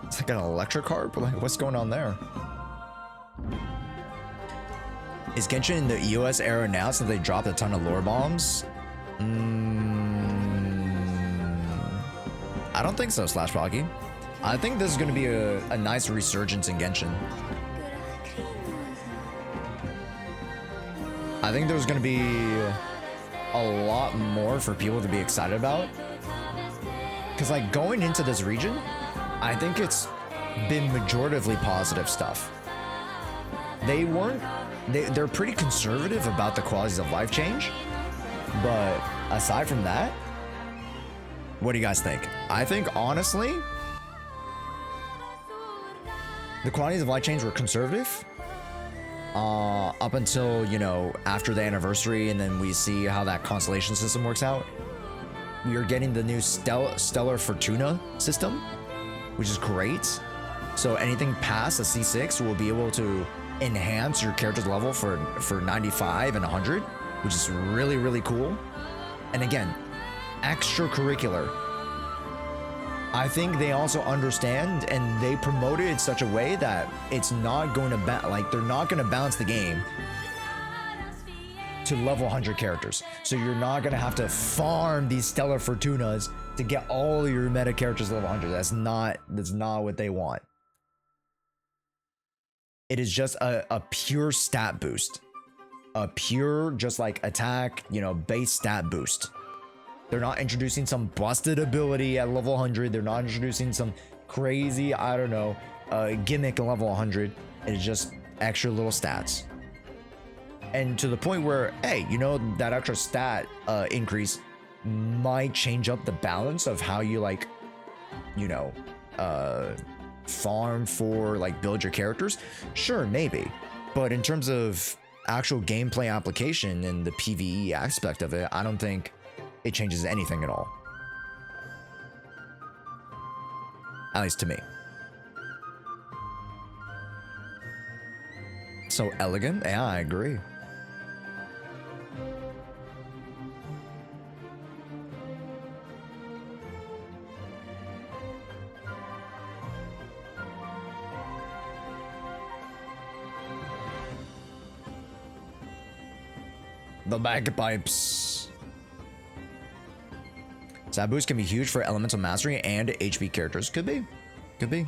It's like an electric harp? Like, what's going on there? Is Genshin in the EOS era now since they dropped a ton of lore bombs? I don't think so, Slash Rocky. I think this is going to be a nice resurgence in Genshin. I think there's going to be a lot more for people to be excited about. Because like going into this region, I think it's been majoritively positive stuff. They're pretty conservative about the qualities of life change. But aside from that, what do you guys think? I think honestly, the qualities of life change were conservative. Up until, you know, after the anniversary, and then we see how that constellation system works out. We are getting the new Stellar Fortuna system, which is great. So anything past a C6 will be able to enhance your character's level for 95 and 100, which is really, really cool. And again, extracurricular. I think they also understand and they promote it in such a way that it's not going to they're not going to balance the game to level 100 characters. So you're not going to have to farm these Stellar Fortunas to get all your meta characters level 100. That's not what they want. It is just a pure stat boost. A pure just like attack, you know, base stat boost. They're not introducing some busted ability at level 100. They're not introducing some crazy, I don't know, gimmick at level 100. It's just extra little stats. And to the point where, hey, you know, that extra stat increase might change up the balance of how you like, you know, farm for like build your characters. Sure, maybe. But in terms of actual gameplay application and the PvE aspect of it, I don't think it changes anything at all. At least to me. So elegant? Yeah, I agree. The bagpipes. Stat boost can be huge for elemental mastery and HP characters. Could be. Could be.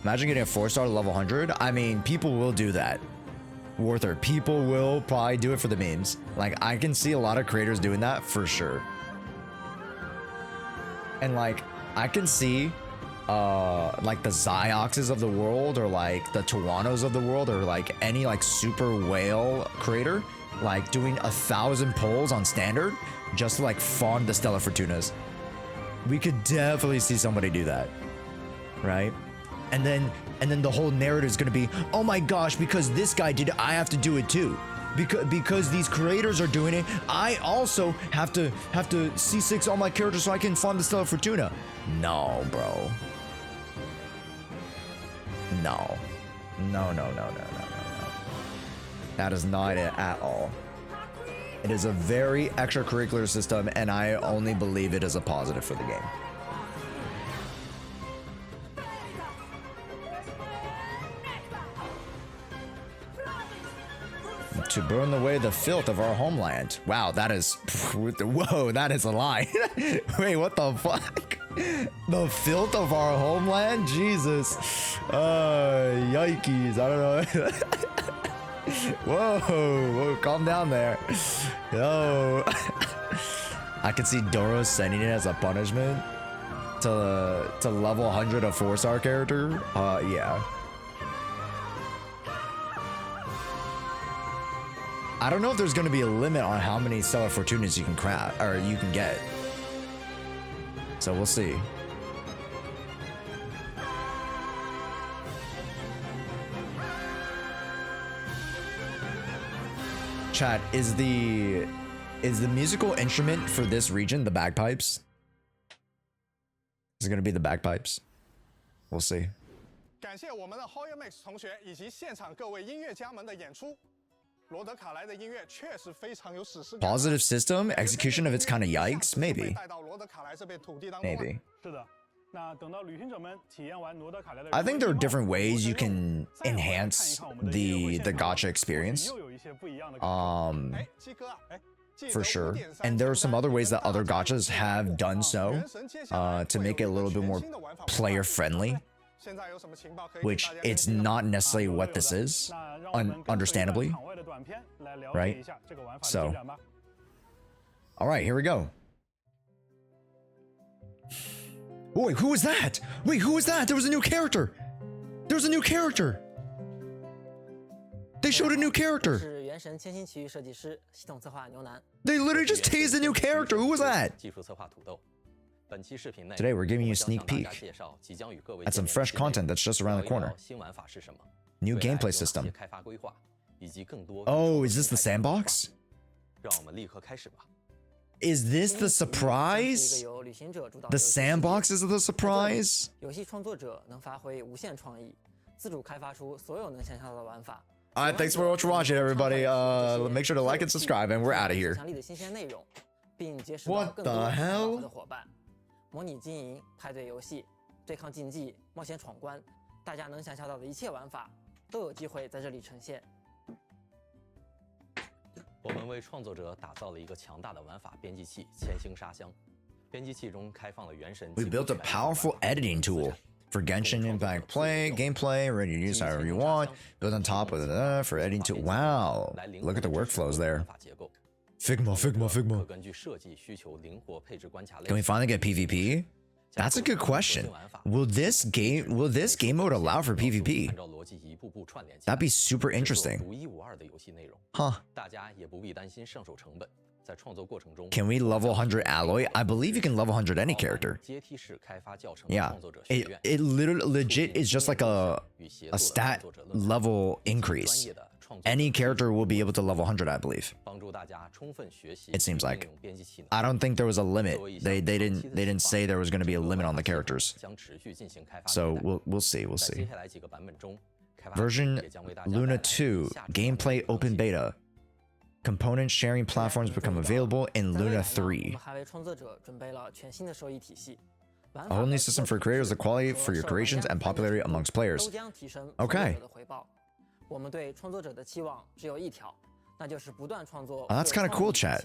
Imagine getting a 4-star to level 100. I mean, people will do that. Warther, people will probably do it for the memes. Like, I can see a lot of creators doing that for sure. And like, I can see like the Zioxes of the world, or like the Tawanos of the world, or like any like super whale creator like doing 1,000 pulls on standard just to like farm the Stellar Fortunas. We could definitely see somebody do that, right? And then the whole narrative is going to be, oh my gosh, because this guy did it, I have to do it too. Because these creators are doing it, I also have to C6 all my characters so I can farm the Stellar Fortuna. No, bro. No. No. That is not it at all. It is a very extracurricular system, and I only believe it is a positive for the game. To burn away the filth of our homeland. Wow, that is... Whoa, that is a lie. Wait, what the fuck? The filth of our homeland? Jesus. Yikes, I don't know. Whoa, calm down there. Yo. I can see Doro sending it as a punishment to level 100 a 4-star character. Yeah. I don't know if there's going to be a limit on how many Stellar Fortunas you can craft or you can get. So we'll see. Chat, is the musical instrument for this region the bagpipes? Is it going to be the bagpipes? We'll see. 感谢我们的 Hoyoverse 同学以及现场各位音乐家们的演出。罗德卡莱的音乐确实非常有史诗感。 Positive system execution of it's kind of yikes, maybe. 带到罗德卡莱这片土地当中。 Maybe. 是的。那等到旅行者们体验完罗德卡莱的 I think there are different ways you can enhance the gacha experience. For sure. And there are some other ways that other gachas have done so to make it a little bit more player friendly. Which it's not necessarily what this is, understandably, right? So All right, here we go. Wait, who was that? Wait, who was that? There was a new character. There was a new character. They showed a new character. They literally just teased a new character. Who was that? Today we're giving you a sneak peek at some fresh content that's just around the corner. New gameplay system. Oh, is this the Sandbox? Is this the surprise? The Sandbox is the surprise? Alright, thanks so much for watching, everybody. Make sure to like and subscribe, and we're out of here. What the hell? 模拟经营、派对游戏、对抗竞技、冒险闯关，大家能想象到的一切玩法都有机会在这里呈现。我们为创作者打造了一个强大的玩法编辑器“千星沙箱”。编辑器中开放了原神。We built a powerful editing tool for Genshin Impact gameplay, ready to use however you want. Built on top of it for editing tool. Wow, look at the workflows there. Figma. Can we finally get PvP? That's a good question. Will this game mode allow for PvP? That'd be super interesting. Huh. Can we level 100 Alloy? I believe you can level 100 any character. Yeah. It literally legit is just like a stat level increase. Any character will be able to level 100, I believe. It seems like. I don't think there was a limit. They didn't say there was going to be a limit on the characters. So we'll see. Version Luna 2 gameplay open beta. Component sharing platforms become available in Luna 3. A whole new system for creators, the quality for your creations and popularity amongst players. Okay. Oh, that's kind of cool, chat.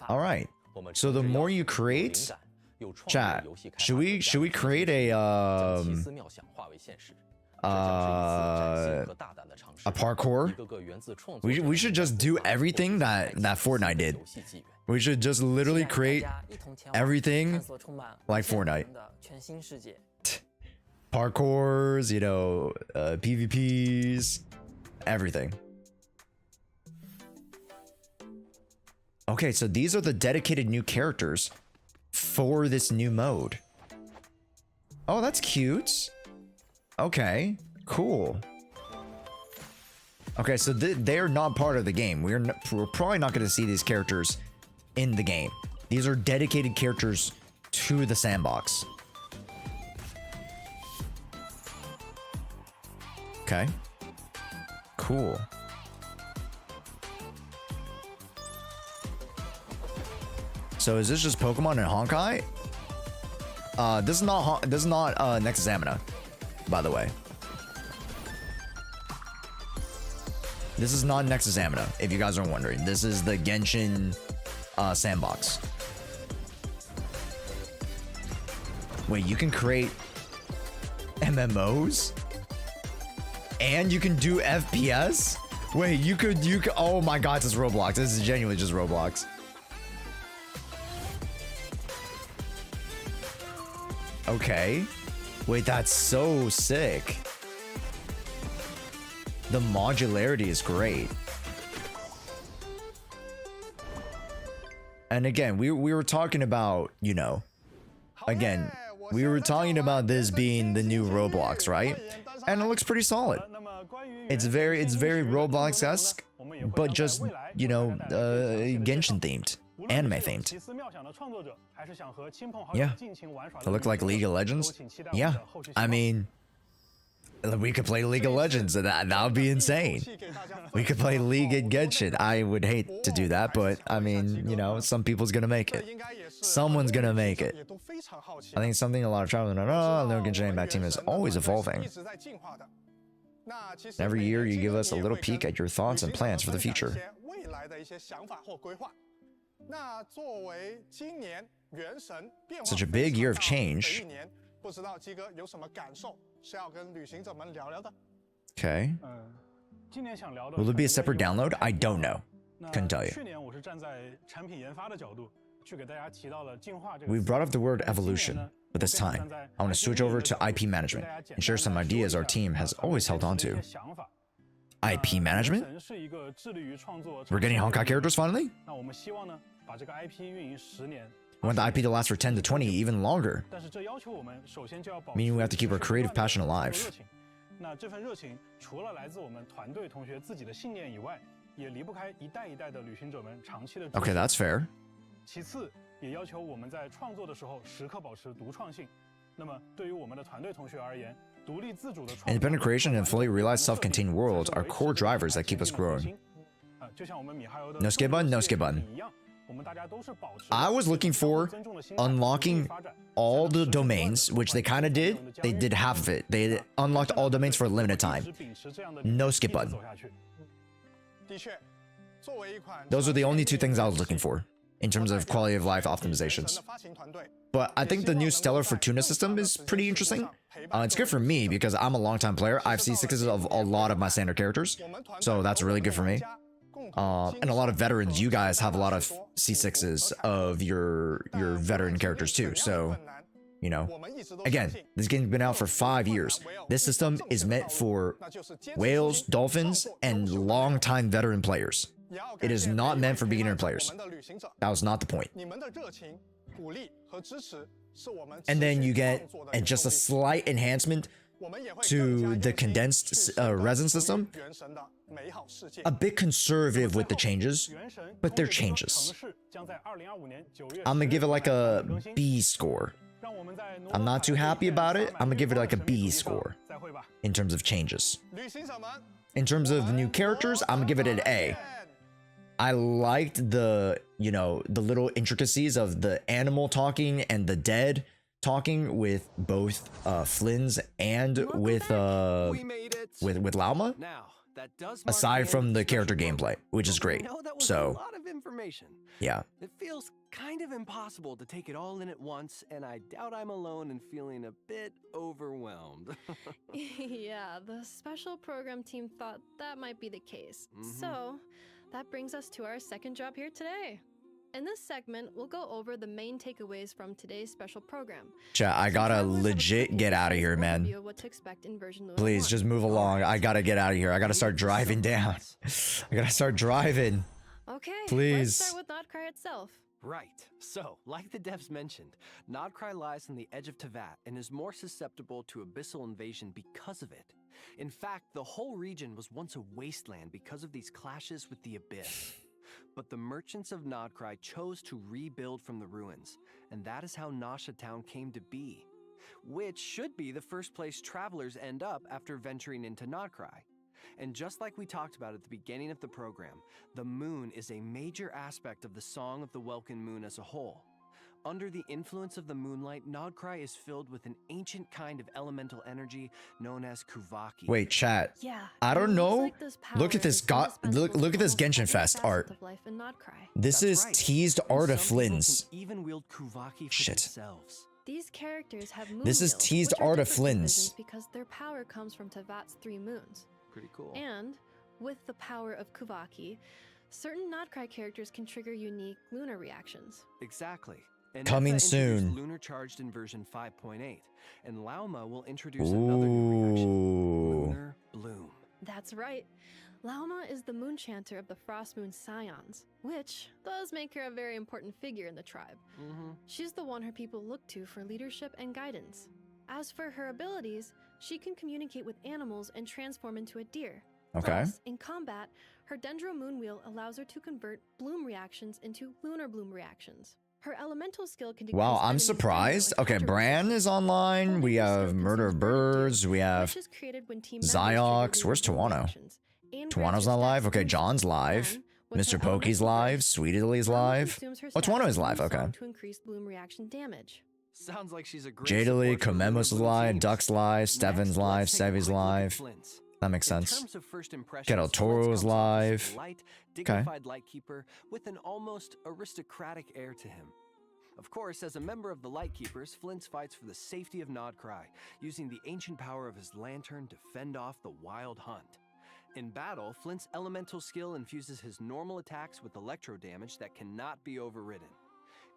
All right. So the more you create, chat, should we create a parkour? We should just do everything that Fortnite did. We should just literally create everything like Fortnite. Parkours, you know, PvPs, everything. Okay, so these are the dedicated new characters for this new mode. Oh, that's cute. Okay, cool. Okay, so they're not part of the game. We're probably not going to see these characters in the game. These are dedicated characters to the Sandbox. Okay. Cool. So is this just Pokemon and Honkai? This is not Next Examina, by the way. This is not Next Examina, if you guys are wondering. This is the Genshin Sandbox. Wait, you can create MMOs? And you can do FPS? Wait, you could, oh my god, this is Roblox. This is genuinely just Roblox. Okay. Wait, that's so sick. The modularity is great. And again, we were talking about, you know, again, we were talking about this being the new Roblox, right? And it looks pretty solid. It's very Roblox-esque, but just, you know, Genshin themed, anime themed. Yeah. It looked like League of Legends. Yeah. I mean, we could play League of Legends, and that would be insane. We could play League and Genshin. I would hate to do that, but I mean, you know, some people's gonna make it. Someone's gonna make it. I think something a lot of travelers know. The Genshin Impact team is always evolving. Every year, you give us a little peek at your thoughts and plans for the future. Such a big year of change. Okay. Will there be a separate download? I don't know. Couldn't tell you. 去年我是站在产品研发的角度去给大家提到了进化这个 We 词。 brought up the word evolution, but this time, I want to switch over to IP management and share some ideas our team has always held on to. IP management? We're getting Honkai characters finally? 那我们希望呢，把这个 IP 运营10年。 I want the IP to last for 10 to 20, even longer. 但是这要求我们首先就要保持 Meaning we have to keep our creative passion 热 alive. 情。那这份热情除了来自我们团队同学自己的信念以外，也离不开一代一代的旅行者们长期的支持。 Okay, that's fair. 其次，也要求我们在创作的时候时刻保持独创性。那么，对于我们的团队同学而言，独立自主的创作 Independent creation and fully realized self-contained worlds are core drivers that keep us growing. 就像我们米哈游的 No skip button, no skip button. 一样，我们大家都是保持 I was looking for unlocking all the domains, which they kind of did. They did half of it. They unlocked all domains for a limited time. No skip button. 的确，作为一款 Those are the only two things I was looking for in terms of quality of life optimizations. But I think the new Stellar Fortuna system is pretty interesting. It's good for me because I'm a longtime player. I have C6s of a lot of my standard characters, so that's really good for me. And a lot of veterans, you guys have a lot of C6s of your veteran characters too. So, you know, again, this game's been out for 5 years. This system is meant for whales, dolphins, and longtime veteran players. It is not meant for beginner players. That was not the point. And then you get just a slight enhancement to the condensed resin system. A bit conservative with the changes, but they're changes. I'm gonna give it like a B score. I'm not too happy about it. I'm gonna give it like a B score in terms of changes. In terms of new characters, I'm gonna give it an A. I liked the, you know, the little intricacies of the animal talking and the dead talking with both Flynn's and with Lauma. Aside from the character gameplay, which is great. So, yeah. It feels kind of impossible to take it all in at once, and I doubt I'm alone in feeling a bit overwhelmed. Yeah, the special program team thought that might be the case. So, that brings us to our second job here today. In this segment, we'll go over the main takeaways from today's special program. Chat, I gotta legit get out of here, man. Please, just move along. I gotta get out of here. I gotta start driving down. I gotta start driving. Okay, please. Let's start with Nod Krai itself. Right. So, like the devs mentioned, Nod Krai lies on the edge of Teyvat and is more susceptible to abyssal invasion because of it. In fact, the whole region was once a wasteland because of these clashes with the abyss. But the merchants of Nod Krai chose to rebuild from the ruins, and that is how Nasha Town came to be, which should be the first place travelers end up after venturing into Nod Krai. And just like we talked about at the beginning of the program, the moon is a major aspect of the Song of the Welkin Moon as a whole. Under the influence of the moonlight, Nod Krai is filled with an ancient kind of elemental energy known as Kuvaki. Wait, chat. Yeah, I don't know. like this Look at this look at this Genshin Fest art. This is teased art of Flynn's. Even wield Kuvaki for Shit. themselves. These characters have moon This is wheels, teased which are art of different Flynn's. divisions because their power comes from Teyvat's 3 moons. Pretty cool. And with the power of Kuvaki, certain Nod Krai characters can trigger unique lunar reactions. Exactly. And Coming Nessa introduced soon. Lunar Charged in version 5.8, and Lauma will introduce another new reaction, Lunar Bloom. That's right. Lauma is the moon chanter of the Frost Moon Scions, which does make her a very important figure in the tribe. She's the one her people look to for leadership and guidance. As for her abilities, she can communicate with animals and transform into a deer. Okay. Plus, in combat, her Dendro Moon Wheel allows her to convert bloom reactions into lunar bloom reactions. Her elemental skill can decrease Wow, I'm enemies' surprised. damage Okay, and Bran is online. We have Murder of Birds. We have which is created when team members Ziox. trigger Where's lunar bloom Tuano? reactions, and Tuano's grants not her live. stats Okay, boost. John's live. Then, with Mr. her Pokey's elemental live. burst, Sweet Lily's Lauma live. consumes her Oh, stats Tuano is from live. her Okay. song to increase bloom reaction damage. Sounds like she's a great Jadali, support for Lunar Komemos is Bloom live. teams. Duck's live. Steven's Next, live. let's take a Sevi's quick look at live. Flint's. That makes In sense. terms of first impressions, Kettle Flint's Toro's comes off as a live. light, Okay. dignified lightkeeper with an almost aristocratic air to him. Of course, as a member of the Lightkeepers, Flint's fights for the safety of Nod Krai, using the ancient power of his lantern to fend off the wild hunt. In battle, Flint's elemental skill infuses his normal attacks with electro damage that cannot be overridden.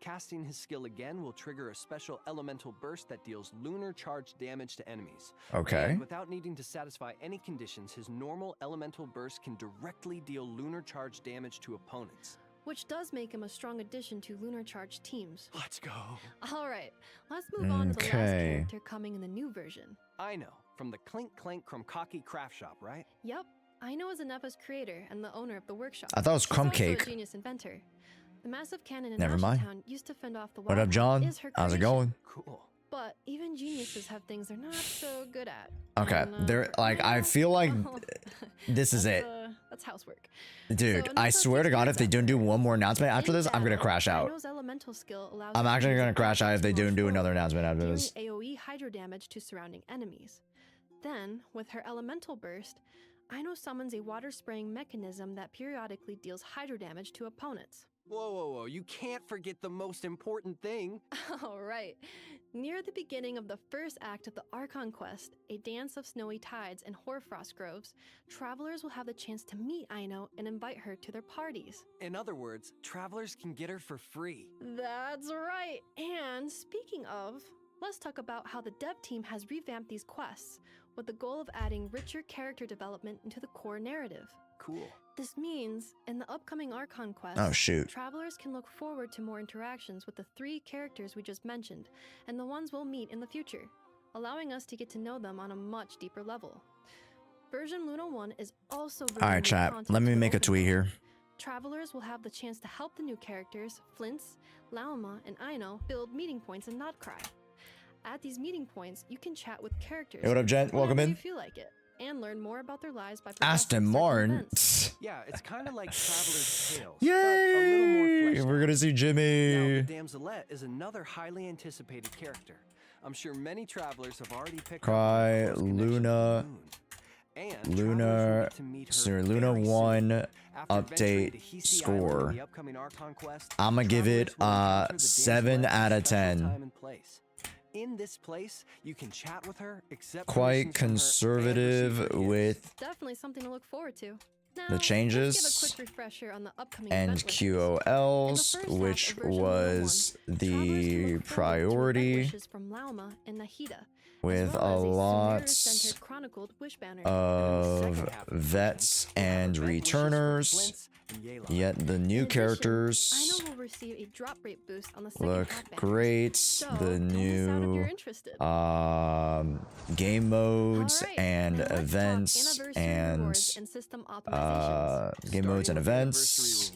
Casting his skill again will trigger a special elemental burst that deals lunar charge damage to enemies. Okay. And without needing to satisfy any conditions, his normal elemental burst can directly deal lunar charge damage to opponents. Which does make him a strong addition to lunar charge teams. Let's go. All right, let's move on to the last character coming in the new version. I know, from the Clink Clank Krumkaki craft shop, right? Yep, I know as Anepa's creator and the owner of the workshop. I thought it was Crumb She's also Cake. a genius inventor. The massive cannon in Never mind. Town used to fend off the What up, Wildlife John? is her How's it creation. going? Cool. But even geniuses have things they're not so good at. Okay, And, they're like, I feel like this is it. That's housework. Dude, I swear to God, if they don't do one more announcement after this, I'm gonna crash out. Aino's elemental skill allows I'm her to actually use gonna a crash out if they burst don't do forward, another announcement after dealing this. AoE hydro damage to surrounding enemies. Then, with her elemental burst, Aino summons a water spraying mechanism that periodically deals hydro damage to opponents. Whoa, whoa, whoa, you can't forget the most important thing. All right. Near the beginning of the first act of the Archon quest, A Dance of Snowy Tides and Hoarfrost Groves, travelers will have the chance to meet Aino and invite her to their parties. In other words, travelers can get her for free. That's right. And speaking of, let's talk about how the dev team has revamped these quests with the goal of adding richer character development into the core narrative. Cool. This means, in the upcoming Archon quest, Oh, shoot. travelers can look forward to more interactions with the 3 characters we just mentioned, and the ones we'll meet in the future, allowing us to get to know them on a much deeper level. Version Luna 1 is also bringing Alright, new chat. content Let me to make a open tweet world. here. Travelers will have the chance to help the new characters, Flint's, Lauma, and Aino, build meeting points in Nod Krai. At these meeting points, you can chat with characters. Hey, what up, Jen? Welcome whenever in. you feel like it, and learn more about their lives by Aston progressing certain Martin. events. Yeah, it's kind of like Traveler's Tales. Yay! We're gonna see Now, Jimmy. the Damselette is another highly anticipated character. I'm sure many travelers have already picked Cry up Luna. and Luna. Sorry, Luna 1 update score. the upcoming Archon quest. I'm gonna give it travelers will encounter the 7 Damselette out at of a special 10. time and place. In this place, you can chat with her, accept Quite permissions from her, and conservative receive gifts. with Definitely something to look forward to. Now, the let's changes give a quick refresher on the upcoming and event list. QoLs, which was the priority Wishes from Lauma and Nahida, with a lot of vets and returners. Yet the new characters Aino will receive a drop rate boost on the second look half banners. great. So, The help us out if new you're interested. game modes Alright, and let's talk events anniversary and rewards and system optimizations. game modes and events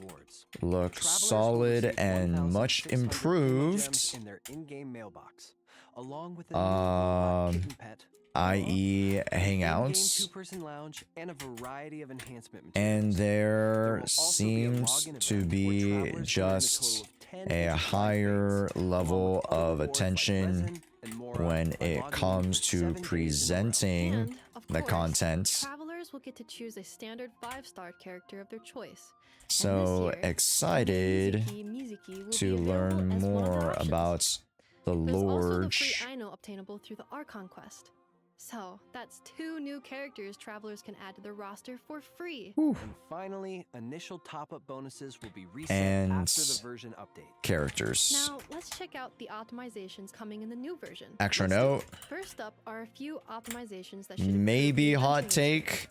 look solid and much improved. In their in-game mailbox, along with a new kitten pet, i.e. in-game Hangouts. two-person lounge, and a variety of enhancement materials. And there also be a seems login to event where be travelers can earn a just total of 10 a higher level of attention when it comes to presenting the content. Travelers will get to choose a standard 5-star character of their choice. So excited Mizuki will to be learn available as one of their more options. about the There's also the Lord. free Aino obtainable through the Archon quest. So, that's 2 new characters travelers can add to their roster for free. And finally, initial top-up bonuses will be reset And after the version update. characters. Now, let's check out the optimizations coming in the new version. Extra note, First up are a few optimizations that should maybe hot take,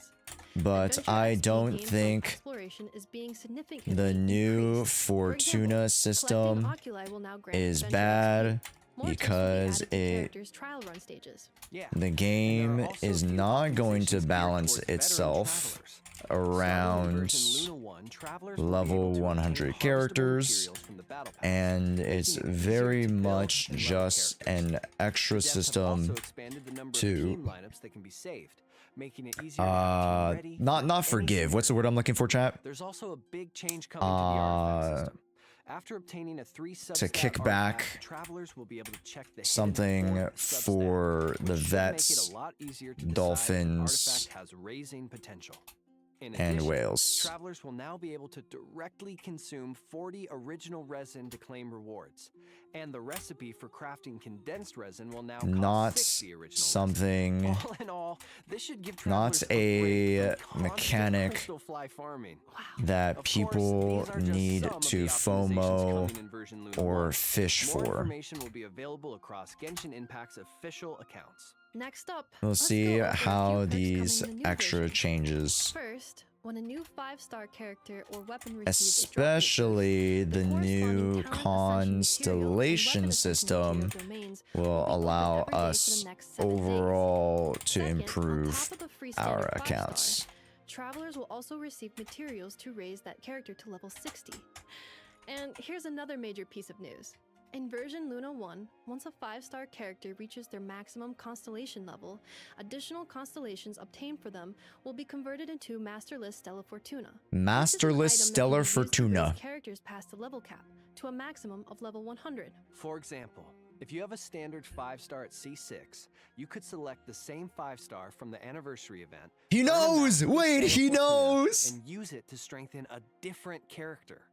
but I don't think exploration is being significantly the new increased. Fortuna system Oculi will now grant is adventure bad XP. More because tips will be added to it characters' trial run stages. the game is not going to balance itself around level 100 characters, and it's very much just an extra system to not forgive. What's the word I'm looking for, chat? There's also a big change coming to the artifact system. After obtaining a 3 to kick back travelers will be able to check the something for the vets, dolphins, artifact has raising potential. In and addition, whales. Travelers will now be able to directly consume 40 original resin to claim rewards, and the recipe for crafting condensed resin will now cost Not 60 original something resin. All in all, This should give not travelers a break from mechanic constant coastal fly farming. that Of people course, these are just need some of to the optimizations FOMO coming in version Luna or 1. fish More for. information will be available across Genshin Impact's official accounts. Next up, We'll let's see go over a few how perks these coming in the new extra version. changes, First, when a new 5-star character or weapon receives a drop especially the new constellation system, will allow us overall to Second, on improve top of the free our standard 5-star, accounts. travelers will also receive materials to raise that character to level 60. And here's another major piece of news. In version Luna 1, once a 5-star character reaches their maximum constellation level, additional constellations obtained for them will be converted into Masterless Stella Fortuna. Masterless Stellar Fortuna. Characters past the level cap to a maximum of level 100. For example, if you have a standard 5-star at C6, you could select the same 5-star from the anniversary event. He knows! Wait, he knows! And use it to strengthen a different character.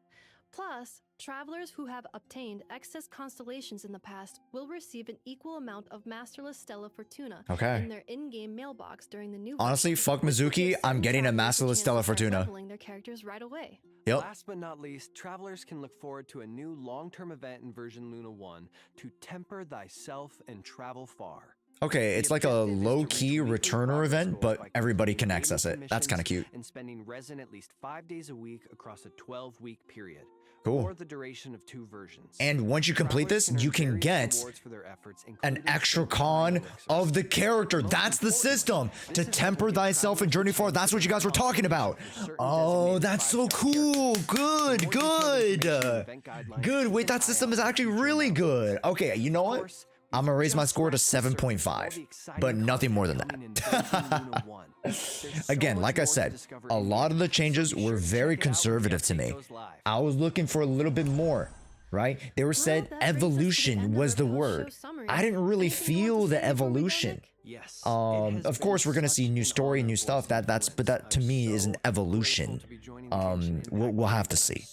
Plus, travelers who have obtained excess constellations in the past will receive an equal amount of Masterless Stella Fortuna Okay. in their in-game mailbox during the new Honestly, fuck Mizuki, I'm getting a Masterless Stella Fortuna. leveling their characters right away. Yep. Last but not least, travelers can look forward to a new long-term event in version Luna 1 to temper thyself and travel far. Okay, it's like a low-key returner event, but everybody can access it. That's kind of cute. And spending resin at least 5 days a week across a 12-week period. Cool. Or the duration of 2 versions. And once you complete this, you can get an extra con of the character. That's the system. To temper thyself and journey far. That's what you guys were talking about. Oh, that's so cool. Good, good. Good. Wait, that system is actually really good. Okay, you know what? I'm gonna raise my score to 7.5, but nothing more than that. Again, like I said, a lot of the changes were very conservative to me. I was looking for a little bit more, right? They were said evolution was the word. I didn't really feel the evolution. Of course, we're gonna see new story, new stuff. But that to me is an evolution. We'll have to see.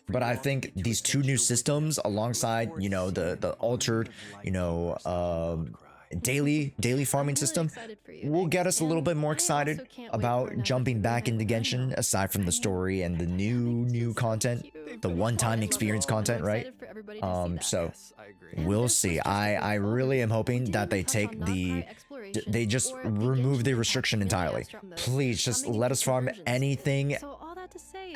But I think these 2 new systems, alongside the altered, daily farming system, will get us a little bit more excited about jumping back into Genshin. Aside from the story and the new content, the one-time experience content, right? So we'll see. I really am hoping that they take they just remove the restriction entirely. Please just let us farm anything.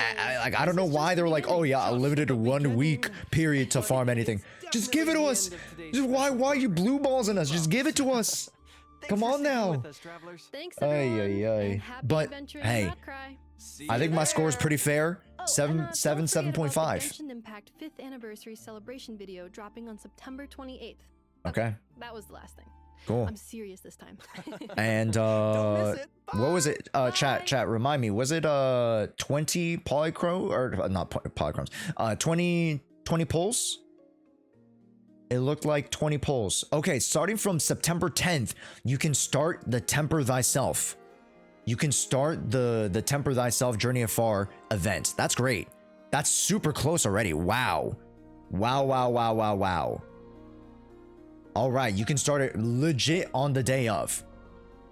I don't know why they're like, oh yeah, limited to 1 week period to farm anything. Just give it to us. Just why are you blue balls in us? Just give it to us. Come on now. But hey, I think my score is pretty fair. 7.5. Genshin Impact 5th anniversary celebration video dropping on September 28th. Okay. That was the last thing. Cool. I'm serious this time. And what was it? Chat, remind me, was it 20 polychrome or not polychromes? 20 pulls? It looked like 20 pulls. Okay, starting from September 10th, you can start the Temper Thyself. You can start the Temper Thyself Journey Afar event. That's great. That's super close already. Wow. Wow. All right, you can start it legit on the day of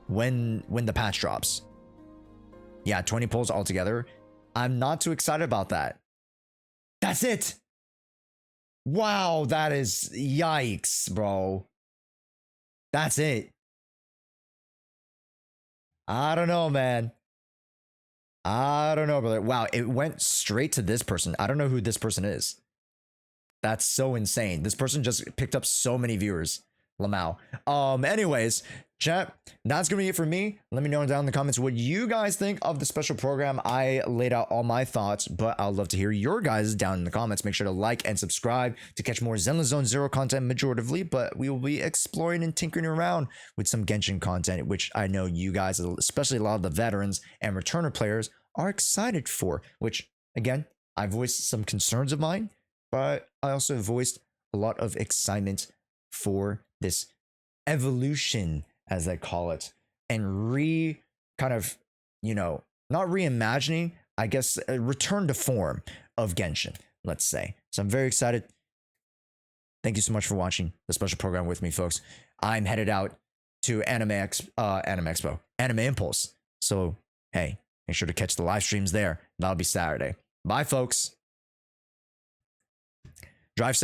when the patch drops. Yeah, 20 pulls altogether. I'm not too excited about that. That's it. Wow, that is yikes, bro. That's it. I don't know, man. I don't know, brother. Wow, it went straight to this person. I don't know who this person is. That's so insane. This person just picked up so many viewers. Lamau. Anyways, chat, that's gonna be it for me. Let me know down in the comments what you guys think of the special program. I laid out all my thoughts, but I'd love to hear your guys down in the comments. Make sure to like and subscribe to catch more Zenless Zone Zero content majoritively, but we will be exploring and tinkering around with some Genshin content, which I know you guys, especially a lot of the veterans and returner players, are excited for, which again, I voiced some concerns of mine, but I also voiced a lot of excitement for this evolution, as I call it, and not reimagining, I guess, a return to form of Genshin, let's say. So I'm very excited. Thank you so much for watching the special program with me, folks. I'm headed out. to Anime Expo, Anime Impulse. So hey, make sure to catch the live streams there. That'll be Saturday. Bye, folks. Drive safe.